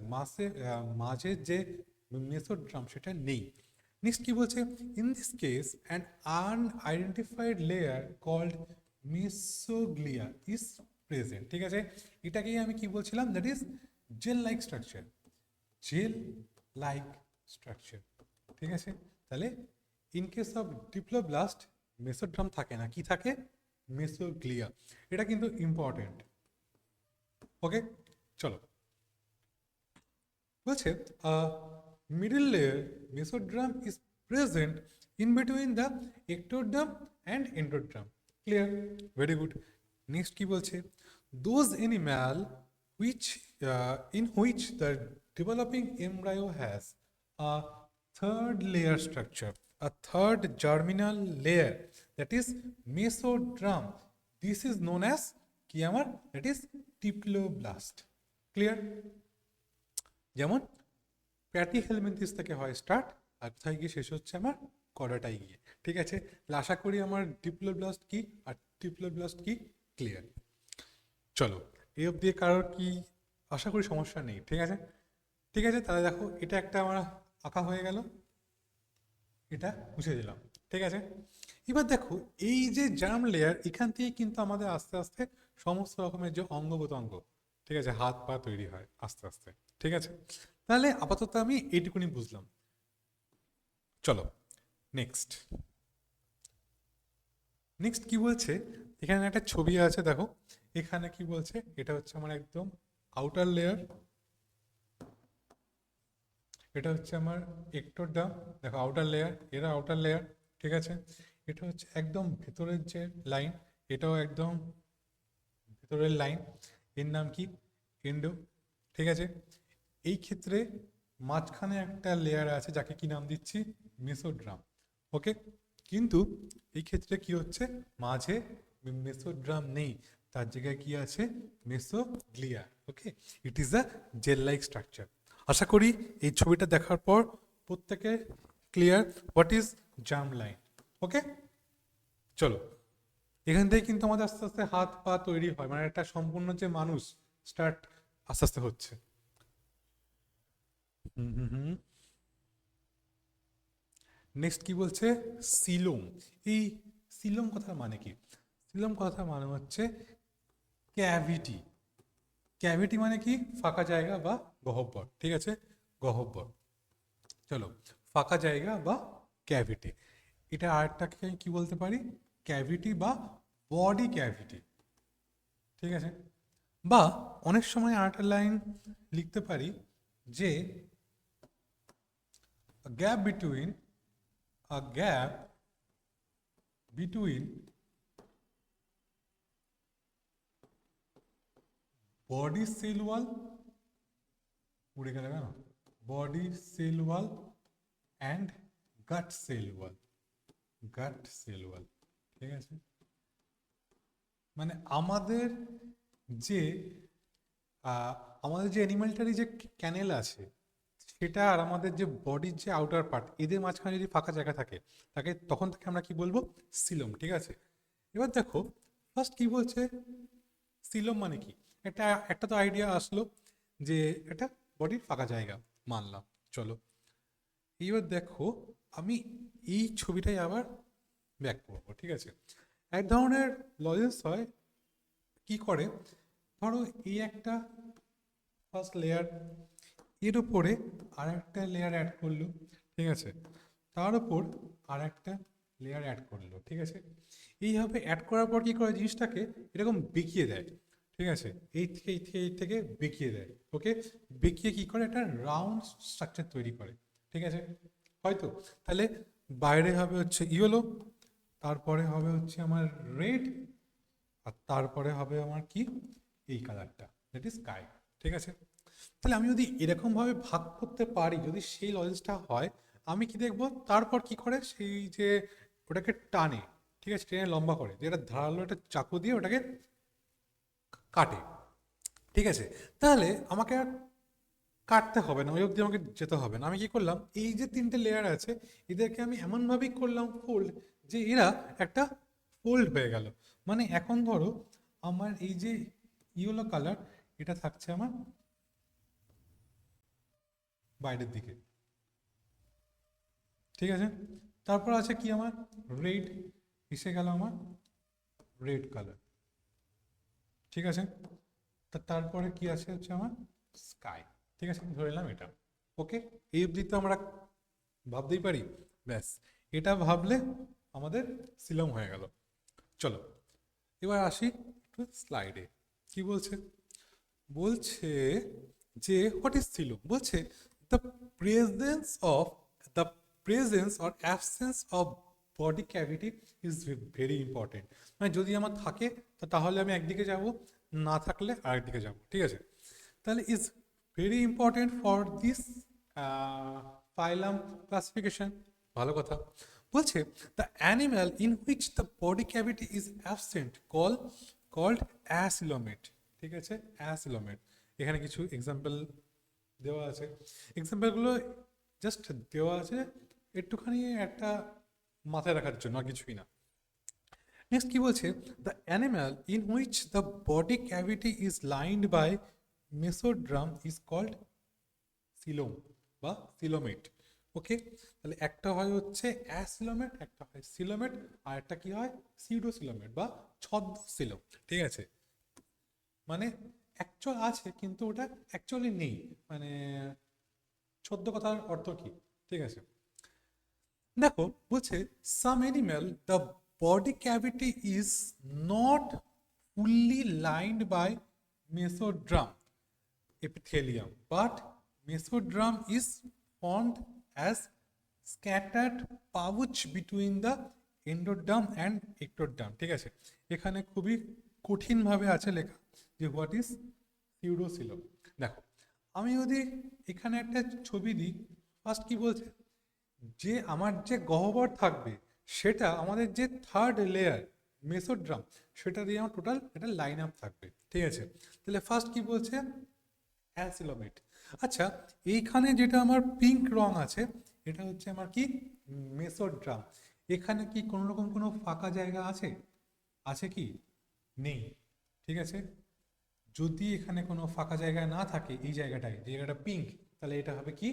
মাঝে যে মেসোড্রাম সেটা নেই। নেক্সট কি বলছে, in this case an unidentified layer called mesoglea is present, ঠিক আছে। এটাকেই আমি কি বলছিলাম, that is gel like structure, gel like structure, ঠিক আছে। তাহলে in case of diploblast mesoderm থাকে না, কি থাকে, মেসোগ্লিয়া। এটা কিন্তু ইম্পর্টেন্ট। ওকে, চলো বলছে middle layer mesoderm is present in between the ectoderm and endoderm. Clear, very good. Next কি বলছে, those animal which in which the developing embryo has a third layer structure, a third germinal layer, that is mesodrum. This is known as কি আমার, that is diploblast. Clear? যেমন patty helminthic থেকে হয় start, আর কোথায় গিয়ে শেষ হচ্ছে আমার কডাটাই গিয়ে, ঠিক আছে। আশা করি আমার ডিপ্লোব্লাস্ট কি আর ট্রিপ্লোব্লাস্ট কি ক্লিয়ার। চলো এই অবধি কারোর কি, আশা করি সমস্যা নেই, ঠিক আছে। ঠিক আছে, তাহলে দেখো এটা একটা আমার আঁকা হয়ে গেল, এটা মুছে দিলাম, ঠিক আছে। এবার দেখো এই যে জার্ম লেয়ার, এখান থেকে কিন্তু আমাদের আস্তে আস্তে সমস্ত রকমের যে অঙ্গ প্রত্যঙ্গ, ঠিক আছে, হাত পা তৈরি হয় আস্তে আস্তে, ঠিক আছে। তাহলে আপাতত আমি এইটুকুনি বুঝলাম। চলো নেক্সট, নেক্সট কি বলছে, এখানে একটা ছবি আছে দেখো, এখানে কি বলছে, এটা হচ্ছে আমার একদম আউটার লেয়ার, এটা হচ্ছে আমার এক্টোডার্ম, দেখো আউটার লেয়ার, এরা আউটার লেয়ার, ঠিক আছে। এটা হচ্ছে একদম ভেতরের যে লাইন, এটাও একদম ভেতরের লাইন, এর নাম কি এন্ডো, ঠিক আছে। এই ক্ষেত্রে মাঝখানে একটা লেয়ার আছে যাকে কি নাম দিচ্ছি মেসোড্রাম। ওকে, কিন্তু এই ক্ষেত্রে কি হচ্ছে, মাঝে মেসোড্রাম নেই, তার জায়গায় কি আছে, mesoglea. Okay, it is a gel like structure. আশা করি এই ছবিটা দেখার পর প্রত্যেকে clear what is germ line. Okay, চলো এখান থেকে কিন্তু আমাদের আস্তে আস্তে হাত পা তৈরি হয়, মানে একটা সম্পূর্ণ যে মানুষ স্টার্ট আস্তে আস্তে হচ্ছে। হুম হুম হুম। নেক্সট কি বলছে? সিলোম। এই সিলোম কথার মানে কি? সিলোম কথার মানে হচ্ছে ক্যাভিটি। ক্যাভিটি মানে কি? ফাঁকা জায়গা বা গহ্বর, ঠিক আছে, গহ্বর। চলো, ফাঁকা জায়গা বা ক্যাভিটি, এটা আরেকটাকে কি বলতে পারি? ক্যাভিটি বা বডি ক্যাভিটি, ঠিক আছে। বা অনেক সময় আরেকটা লাইন লিখতে পারি যে gap between gap between body cell wall, উড়ে গেল কেন, body cell wall and gut cell wall, gut cell wall, ঠিক আছে। মানে আমাদের যে আহ, আমাদের যে অ্যানিমালটারি যে ক্যানেল আছে, সেটা আর আমাদের যে বডির যে আউটার পার্ট, এদের মাঝখানে যদি ফাঁকা জায়গা থাকে, তাকে তখন তাকে আমরা কি বলবো? সিলোম, ঠিক আছে। এবার দেখো ফার্স্ট কি বলছে, সিলোম মানে কি? একটা একটা তো আইডিয়া আসলো যে এটা বডির ফাঁকা জায়গা, মানলাম। চলো, এইবার দেখো আমি এই ছবিটাই আবার ব্যাক করবো, ঠিক আছে। এক ধরনের লজেন্স হয়, কি করে, ধরো এই একটা ফার্স্ট লেয়ার, এর উপরে আর একটা লেয়ার অ্যাড করলো, ঠিক আছে, তার উপর আর একটা লেয়ার অ্যাড করলো, ঠিক আছে। এইভাবে অ্যাড করার পর কি করে জিনিসটাকে এরকম বেঁকিয়ে দেয়, ঠিক আছে। এই থেকে বেঁকিয়ে দেয়, ওকে। বেঁকিয়ে কি করে, একটা রাউন্ড স্ট্রাকচার তৈরি করে, ঠিক আছে। হয়তো তাহলে বাইরে হবে হচ্ছে ইয়েলো, তারপরে হবে হচ্ছে আমার রেড, আর তারপরে হবে আমার কি, এই কালারটা, দ্যাট ইজ স্কাই, ঠিক আছে। তাহলে আমি যদি এরকম ভাবে ভাগ করতে পারি, যদি সেই লজেন্সটা হয়, আমি কি দেখবো তারপর কি করে, সেই যে ওটাকে টানে, ঠিক আছে, টেনে লম্বা করে, যেটা ধারালো একটা চাকু দিয়ে ওটাকে কাটে, ঠিক আছে। তাহলে আমাকে আর কাটতে হবে না, ওই অবধি আমাকে যেতে হবে না। আমি কি করলাম, এই যে তিনটে লেয়ার আছে, এদেরকে আমি এমনভাবেই করলাম ফোল্ড, যে এরা একটা ফোল্ড হয়ে গেল। মানে এখন ধরো আমার এই যে ইয়েলো কালার, এটা থাকছে আমার বাইরের দিকে, ঠিক আছে। তারপর আছে কি আমার রেড, এসে গেল আমার রেড কালার, ঠিক আছে। তারপরে কি আছে হচ্ছে আমার স্কাই, ঠিক আছে, ধরে নিলাম এটা, ওকে। এই অবধি তো আমরা ভাবতেই পারি, ব্যাস, এটা ভাবলে আমাদের সিলম হয়ে গেল। চলো, এবার আসি একটু স্লাইডে, কি বলছে? বলছে যে হোয়াট ইজ সিলম, বলছে the presence of the presence or absence of body cavity is very important. মানে যদি আমার থাকে তাহলে আমি একদিকে যাব, না থাকলে আরেকদিকে যাব, ঠিক আছে। তাহলে is very important for this phylum classification, ভালো কথা। বলছে the animal in which the body cavity is absent called acoelomate, ঠিক আছে, অ্যাসিলোমেট। এখানে কিছু এক্সাম্পল দেওয়া আছে, এক্সাম্পলগুলো জাস্ট দেওয়া আছে একটুখানি একটা মাথায় রাখার জন্য, আর কিছুই না। নেক্সট কি বলছে, the animal in which the body cavity is lined by mesoderm is called coelom বা সিলোমেট, ওকে। তাহলে একটা হয় হচ্ছে অ্যাসিলোমেট, একটা হয় সিলোমেট, আর একটা কি হয় সিউডো সিলোমেট বা ছদ্ম সিলোম, ঠিক আছে। মানে অ্যাকচুয়াল আছে কিন্তু ওটা অ্যাকচুয়ালি নেই, মানে ছদ্ম কথার অর্থ কি, ঠিক আছে। দেখো বলছে some animal the body cavity is not fully lined by mesoderm epithelium, but mesoderm is formed as scattered pouch between the endoderm and ectoderm, ঠিক আছে। এখানে খুবই কঠিনভাবে আছে লেখা যে হোয়াট ইজ সিউডোসিলম। দেখো আমি যদি এখানে একটা ছবি দিই, ফার্স্ট কি বলছে, যে আমার যে গহ্বর থাকবে, সেটা আমাদের যে থার্ড লেয়ার মেসোড্রাম, সেটা দিয়ে আমার টোটাল একটা লাইন আপ থাকবে, ঠিক আছে। তাহলে ফার্স্ট কি বলছে, অ্যাসিলোমেট। আচ্ছা, এইখানে যেটা আমার পিঙ্ক রং আছে, এটা হচ্ছে আমার কি, মেসোড্রাম। এখানে কি কোনো রকম কোনো ফাঁকা জায়গা আছে? আছে কি? নেই, ঠিক আছে। যদি এখানে কোনো ফাঁকা জায়গা না থাকে, এই জায়গাটায় যে জায়গাটা পিঙ্ক, তাহলে এটা হবে কি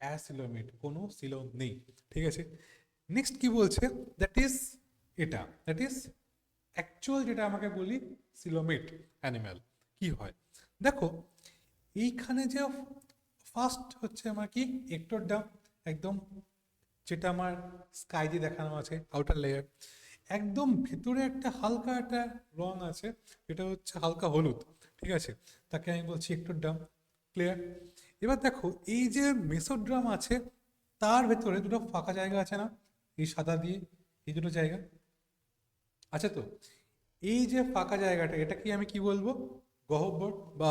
অ্যাসিলোমেট, কোনো সিলোম নেই, ঠিক আছে। নেক্সট কি বলছে, দ্যাট ইজ এটা, দ্যাট ইজ অ্যাকচুয়াল যেটা আমাকে বলি সিলোমেট অ্যানিম্যাল কি হয়। দেখো এইখানে যে ফার্স্ট হচ্ছে আমার কি এক্টোডার্ম, একদম যেটা আমার স্কাই দিয়ে দেখানো আছে আউটার লেয়ার, একদম ভেতরে একটা হালকা একটা রং আছে, এটা হচ্ছে হালকা হলুদ, ঠিক আছে, তাকে আমি বলছি এক্টোডার্ম। ক্লিয়ার? এবার দেখো এই যে মেসোড্রাম আছে তার ভেতরে দুটো ফাঁকা জায়গা আছে না, এই সাদা দিয়ে এই দুটো জায়গা আছে তো, এই যে ফাঁকা জায়গাটা এটা কি আমি কি বলবো, গহ্বর বা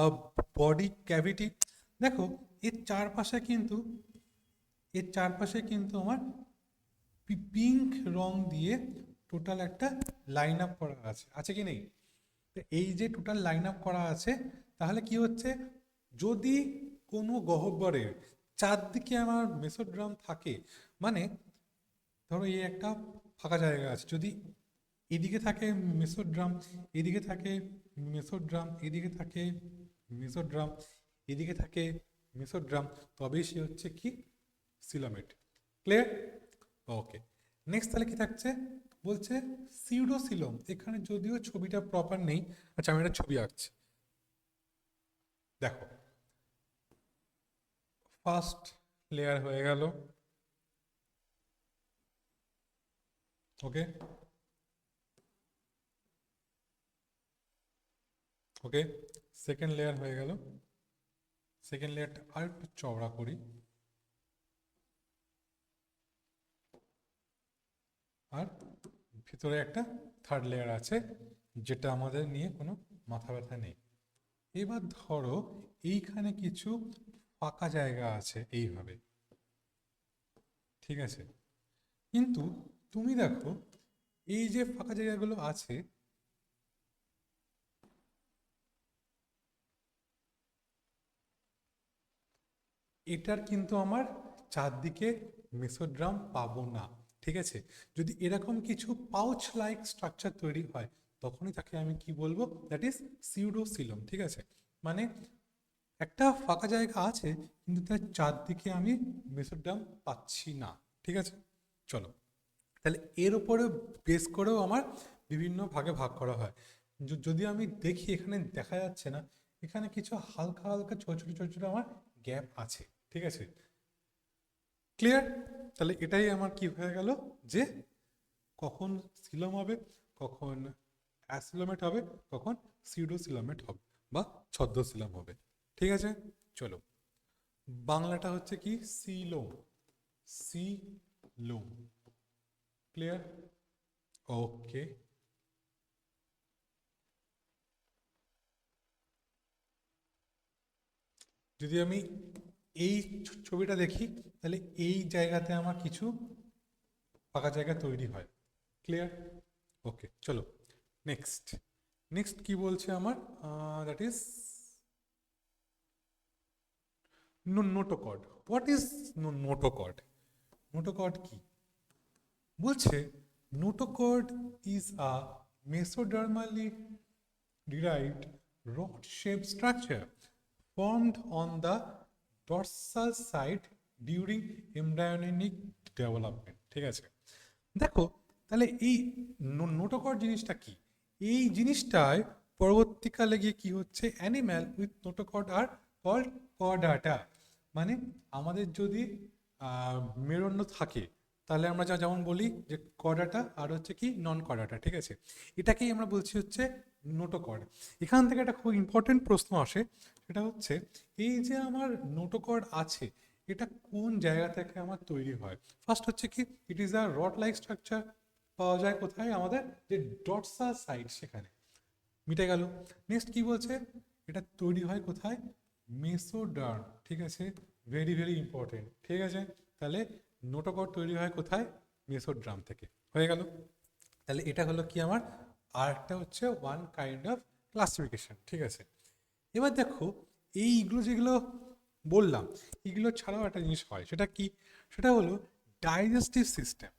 বডি ক্যাভিটি। দেখো এর চারপাশে কিন্তু, এর চারপাশে কিন্তু আমার পিঙ্ক রং দিয়ে টোটাল একটা লাইন আপ করা আছে, আছে কি নেই? তো এই যে টোটাল লাইন আপ করা আছে, তাহলে কি হচ্ছে, যদি কোনো গহ্বরের চারদিকে আমার মেসোড্রাম থাকে, মানে ধরো এই একটা ফাঁকা জায়গা আছে, যদি এদিকে থাকে মেসোড্রাম, এদিকে থাকে মেসোড্রাম, এদিকে থাকে মেসোড্রাম, এদিকে থাকে মেসোড্রাম, তবেই সে হচ্ছে কি সিলোমেট। ক্লিয়ার? ওকে। নেক্সট তাহলে কি থাকছে, বলছে সিউডোসিলোম, এখানে যদিও ছবিটা প্রপার নেই, আচ্ছা আমি একটা ছবি আঁকছি। দেখো ফার্স্ট লেয়ার হয়ে গেল, ওকে ওকে, সেকেন্ড লেয়ার হয়ে গেল, সেকেন্ড লেয়ারটা আর একটু চওড়া করি, আর ভিতরে একটা থার্ড লেয়ার আছে যেটা আমাদের নিয়ে কোনো মাথা ব্যথা নেই। এবার ধরো এইখানে কিছু ফাঁকা জায়গা আছে এইভাবে, ঠিক আছে, কিন্তু তুমি দেখো এই যে ফাঁকা জায়গাগুলো আছে, এটার কিন্তু আমার চারদিকে মেসোড্রাম পাবো না, ঠিক আছে। যদি এরকম কিছু পাউচ লাইক স্ট্রাকচার তৈরি হয়, তখনই তাকে আমি কি বলবো, দ্যাট ইজ সিউডোসিলম, ঠিক আছে। মানে একটা ফাঁকা জায়গা আছে কিন্তু তার চারদিকে আমি মেসোড্রাম পাচ্ছি না, ঠিক আছে। চলো তাহলে এর উপরে বেস করেও আমার বিভিন্ন ভাগে ভাগ করা হয়। যদি আমি দেখি এখানে দেখা যাচ্ছে না, এখানে কিছু হালকা হালকা ছোট ছোট ছোট ছোট আমার গ্যাপ আছে, ঠিক আছে। ক্লিয়ার? তাহলে এটাই আমার কি হয়ে গেল, যে কখন সিলোম হবে, কখন অ্যাসিলোমেট হবে, কখন সিউডোসিলোমেট হবে বা ছদ্মসিলোম হবে, ঠিক আছে। চলো বাংলাটা হচ্ছে কি সিলোম, সিলোম। ক্লিয়ার? ওকে। যদি আমি এই ছবিটা দেখি, তাহলে এই জায়গাতে আমার কিছু ফাঁকা জায়গা তৈরি হয়। ক্লিয়ার? ওকে চলো নেক্সট। নেক্সট কি বলছে আমার, that is notochord. What is notochord? Notochord কি বলছে, notochord is a mesodermally derived rod-shaped structure formed on the dorsal side during embryonic development, ঠিক আছে। দেখো তাহলে এই নোটোকর্ড জিনিসটা কি, এই জিনিসটায় পরবর্তীকালে গিয়ে কি হচ্ছে, অ্যানিম্যাল উইথ নোটোকর্ড আর কল্ড কর্ডাটা, মানে আমাদের যদি মেরুদণ্ড থাকে, তাহলে আমরা যেমন বলি যে কর্ডাটা আর হচ্ছে কি নন কর্ডাটা, ঠিক আছে, এটাকেই আমরা বলছি হচ্ছে নোটোকর্ড। এখান থেকে একটা খুব ইম্পর্টেন্ট প্রশ্ন আসে, সেটা হচ্ছে এই যে আমার নোটোকর্ড আছে, এটা কোন জায়গা থেকে আমার তৈরি হয়। ফার্স্ট হচ্ছে কি, ইট is a rod like structure, পাওয়া যায় কোথায়, আমাদের যে ডটসাল সাইড সেখানে, মিটে গেল। নেক্সট কি বলছে, এটা তৈরি হয় কোথায়, মেসোডার্ম, ঠিক আছে, ভেরি ভেরি ইম্পর্টেন্ট, ঠিক আছে। তাহলে নোটোকর্ড তৈরি হয় কোথায়, মেসোড্রাম থেকে, হয়ে গেল। তাহলে এটা হলো কি আমার আরেকটা হচ্ছে ওয়ান কাইন্ড অফ ক্লাসিফিকেশন, ঠিক আছে। এবার দেখো এইগুলো যেগুলো বললাম, এগুলো ছাড়াও একটা জিনিস হয়, সেটা কি, সেটা হলো ডাইজেস্টিভ সিস্টেম,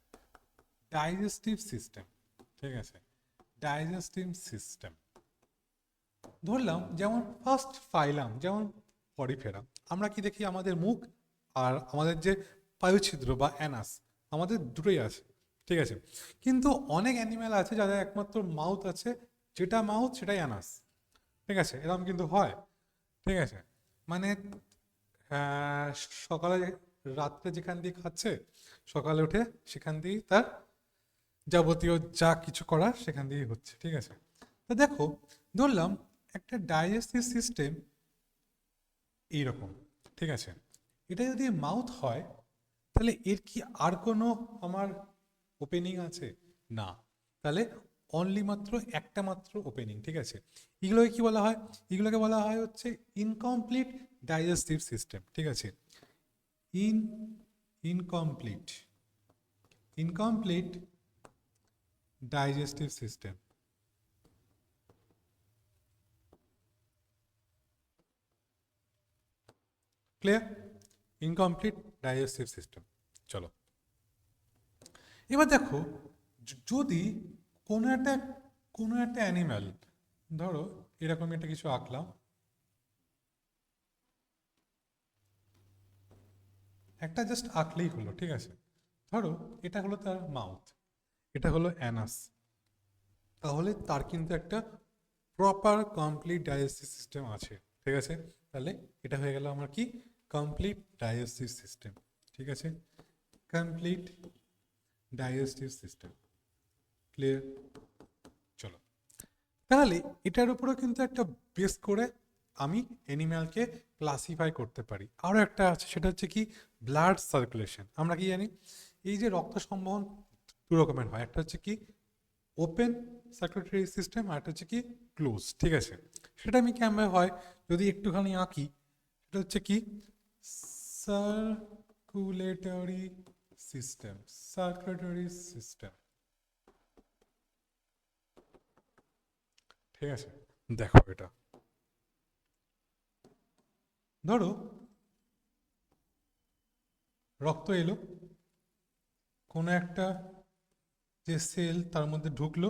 ডাইজেস্টিভ সিস্টেম, ঠিক আছে, ডাইজেস্টিভ সিস্টেম। ধরলাম যেমন ফার্স্ট ফাইলাম যেমন পরিফেরা, আমরা কি দেখি আমাদের মুখ আর আমাদের যে পায়ুছিদ্র বা অ্যানাস আমাদের দুটোই আছে, ঠিক আছে। কিন্তু অনেক অ্যানিম্যাল আছে যাদের একমাত্র মাউথ আছে, যেটা মাউথ সেটাই অ্যানাস, ঠিক আছে, এরকম কিন্তু হয়, ঠিক আছে। মানে আহ, সকালে রাত্রে যেখান দিয়ে খাচ্ছে, সকালে উঠে সেখান দিয়েই তার যাবতীয় যা কিছু করার সেখান দিয়েই হচ্ছে, ঠিক আছে। তো দেখো, ধরলাম একটা ডাইজেস্টিভ সিস্টেম এইরকম, ঠিক আছে, এটা যদি মাউথ হয় তাহলে এর কি আর কোনো আমার ওপেনিং আছে? না। তাহলে অনলি মাত্র একটা মাত্র ওপেনিং, ঠিক আছে। এগুলোকে কি বলা হয়? এগুলোকে বলা হয় হচ্ছে ইনকমপ্লিট ডাইজেস্টিভ সিস্টেম, ঠিক আছে। In incomplete incomplete digestive system, clear? Incomplete digestive system. চলো, এবার দেখো, যদি কোনো একটা অ্যানিম্যাল, ধরো এরকম একটা কিছু আঁকলাম, একটা জাস্ট আঁকলেই হলো, ঠিক আছে। ধরো এটা হলো তার মাউথ, এটা হলো অ্যানাস, তাহলে তার কিন্তু একটা প্রপার কমপ্লিট ডাইজেস্টিভ সিস্টেম আছে, ঠিক আছে। তাহলে এটা হয়ে গেল আমার কি? কমপ্লিট ডাইজেস্টিভ সিস্টেম, ঠিক আছে। Complete digestive system, clear? চলো, তাহলে এটার উপরেও কিন্তু একটা বেস করে আমি অ্যানিম্যালকে ক্লাসিফাই করতে পারি। আরও একটা আছে, সেটা হচ্ছে কি? Blood circulation. আমরা কি জানি? এই যে রক্ত সংবহন দু রকমের হয়, একটা হচ্ছে কি ওপেন সার্কুলেটরি সিস্টেম, আর একটা হচ্ছে কি ক্লোজ, ঠিক আছে। সেটা আমি কেমন হয় যদি একটুখানি আঁকি, সেটা হচ্ছে কি সার্কুলেটরি সিস্টেম, সার্কুলেটরি সিস্টেম, ঠিক আছে। দেখো এটা, ধরো রক্ত এলো, কোনো একটা যে সেল তার মধ্যে ঢুকলো,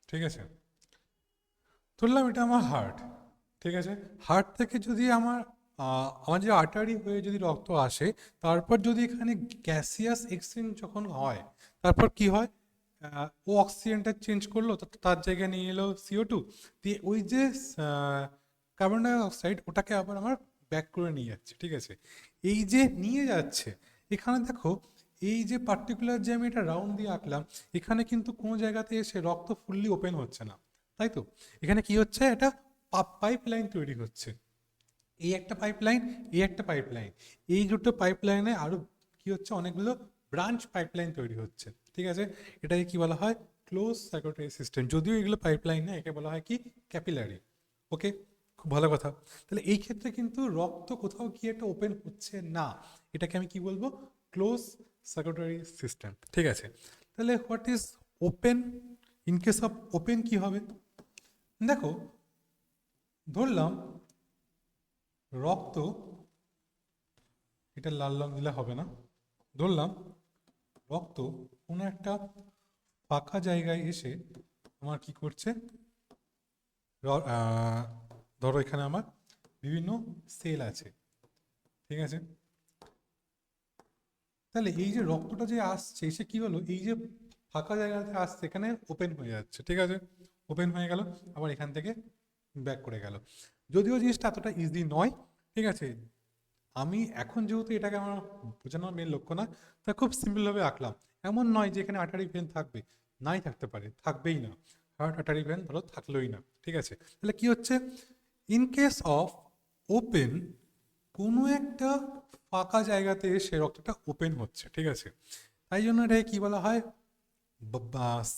ঠিক আছে। ধরলাম এটা আমার হার্ট, ঠিক আছে। হার্ট থেকে যদি আমার যে আর্টারি হয়ে যদি রক্ত আসে, তারপর যদি এখানে গ্যাসিয়াস এক্সচেঞ্জ যখন হয়, তারপর কি হয়? ও অক্সিজেনটা চেঞ্জ করলো, তার জায়গায় নিয়ে এলো CO2, দিয়ে ওই যে কার্বন ডাই অক্সাইড ওটাকে আবার আমার ব্যাক করে নিয়ে যাচ্ছে, ঠিক আছে। এই যে নিয়ে যাচ্ছে, এখানে দেখো, এই যে পার্টিকুলার যে আমি এটা রাউন্ড দিয়ে আঁকলাম, এখানে কিন্তু কোনো জায়গাতে এসে রক্ত ফুললি ওপেন হচ্ছে না, তাই তো। এখানে কি হচ্ছে? একটা পাইপ লাইন তৈরি হচ্ছে, এই একটা পাইপলাইন, এই একটা পাইপলাইন, এই দুটো পাইপলাইনে আরো কি হচ্ছে? অনেকগুলো ব্রাঞ্চ পাইপলাইন তৈরি হচ্ছে, ঠিক আছে। এটাকে কি বলা হয়? Close circulatory system. যদিও এগুলো পাইপলাইন না, একে বলা হয় কি ক্যাপিলারি। ওকে, খুব ভালো কথা। তাহলে এই ক্ষেত্রে কিন্তু রক্ত কোথাও গিয়ে একটা ওপেন হচ্ছে না, এটাকে আমি কি বলবো? ক্লোজ সার্কুলেটরি সিস্টেম, ঠিক আছে। তাহলে what is open? In case of open কি হবে? দেখো, ধরলাম রক্ত, এটা লাল রং দিলে হবে না, ধরলাম রক্ত কোনো একটা ফাঁকা জায়গায় এসে আমার কি করছে? ধরো এখানে আমার বিভিন্ন সেল আছে, ঠিক আছে। তাহলে এই যে রক্তটা যে আসছে, এসে কি হলো? এই যে ফাঁকা জায়গাতে আসছে, এখানে ওপেন হয়ে যাচ্ছে, ঠিক আছে। ওপেন হয়ে গেল, আবার এখান থেকে ব্যাক করে গেল। যদিও জিনিসটা এতটা ইজি নয়, ঠিক আছে। আমি এখন যেহেতু এটাকে আমার বোঝানোর মেন লক্ষ্য না, তা খুব সিম্পলভাবে আঁকলাম। এমন নয় যে এখানে আটারি ভেন থাকবে, নাই থাকতে পারে, থাকবেই না। হার্ট আটারি ভেন ধরো থাকলোই না, ঠিক আছে। তাহলে কি হচ্ছে? ইন কেস অফ ওপেন, কোনো একটা ফাঁকা জায়গাতে এসে রক্তটা ওপেন হচ্ছে, ঠিক আছে। তাই জন্য এটাকে কি বলা হয়?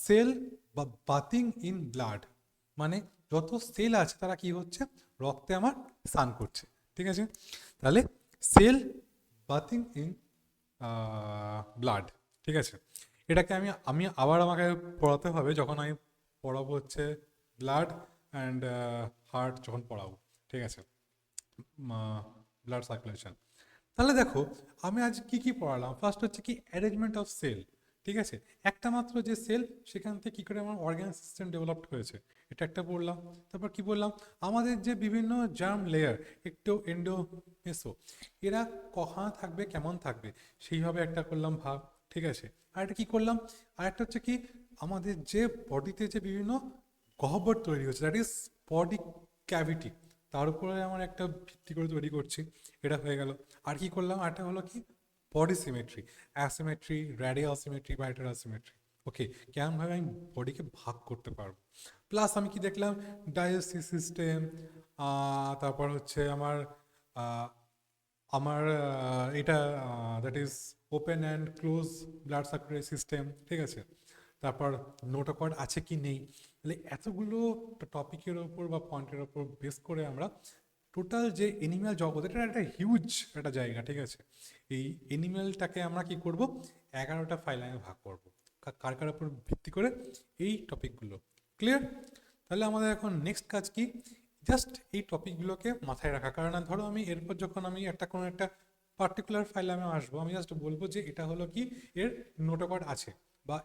সেল বা বাথিং ইন ব্লাড, মানে যত সেল আছে তারা কি হচ্ছে? রক্তে আমার স্নান করছে, ঠিক আছে। তাহলে সেল বাথিং ইন ব্লাড, ঠিক আছে। এটাকে আমি আমি আবার আমাকে পড়াতে হবে যখন আমি পড়াবো হচ্ছে ব্লাড অ্যান্ড হার্ট, যখন পড়াবো, ঠিক আছে, ব্লাড সার্কুলেশন। তাহলে দেখো, আমি আজ কি কি পড়ালাম। ফার্স্ট হচ্ছে কি অ্যারেঞ্জমেন্ট অফ সেল, ঠিক আছে, একটা মাত্র যে সেল, সেখান থেকে কী করে আমার অর্গান সিস্টেম ডেভেলপড হয়েছে, এটা একটা পড়লাম। তারপর কি বললাম, আমাদের যে বিভিন্ন জার্ম লেয়ার, একটো, এন্ডো, মেসো, এরা কখানে থাকবে, কেমন থাকবে, সেইভাবে একটা করলাম ভাগ। ঠিক আছে, আর একটা কী করলাম, আর একটা হচ্ছে কি, আমাদের যে বডিতে যে বিভিন্ন গহ্বর তৈরি হচ্ছে, দ্যাট ইজ বডি ক্যাভিটি, তার উপরে আমার একটা ভিত্তি করে তৈরি করছি, এটা হয়ে গেল। আর কি করলাম, আরটা হলো কি, body symmetry, asymmetry, radial symmetry, bilateral symmetry. Okay, কেমনভাবে আমি বডিকে ভাগ করতে পারবো। প্লাস আমি কি দেখলাম, ডাইজেস্টিভ সিস্টেম, তারপর হচ্ছে আমার আহ, আমার এটা that is open and close blood circulatory system. ঠিক আছে, তারপর নোটোকর্ড আছে কি নেই। তাহলে এতগুলো টপিকের ওপর বা পয়েন্টের ওপর বেস করে আমরা টোটাল যে এনিম্যাল জগৎ, এটা একটা হিউজ একটা জায়গা। ঠিক আছে, এই এনিম্যালটাকে আমরা কি করব, 11টা ফাইলে ভাগ করব, কার কার উপর ভিত্তি করে, এই টপিকগুলো। ক্লিয়ার? তাহলে আমাদের এখন নেক্সট কাজ কি, জাস্ট এই টপিকগুলোকে মাথায় রাখা। কারণ ধরো আমি এরপর যখন আমি একটা কোনো একটা পার্টিকুলার ফাইলে আমি আসবো, আমি জাস্ট বলবো যে এটা হলো কি, এর নোটোকর্ড আছে, বা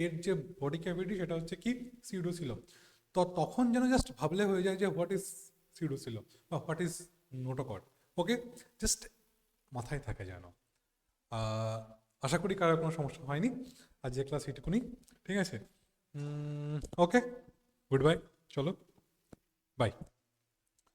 এর যে বডি ক্যাভিটি সেটা হচ্ছে কি, সিউডোসিলম। তো তখন যেন জাস্ট ভাবলে হয়ে যায় যে হোয়াট ইজ সিউডোসিলম বা what is notochord. Okay, just মাথায় থাকে যেন। আহ, আশা করি কারোর কোনো সমস্যা হয়নি। আর যে ক্লাস এইটুকুনি। ঠিক আছে, ওকে, গুড বাই, চলো, বাই।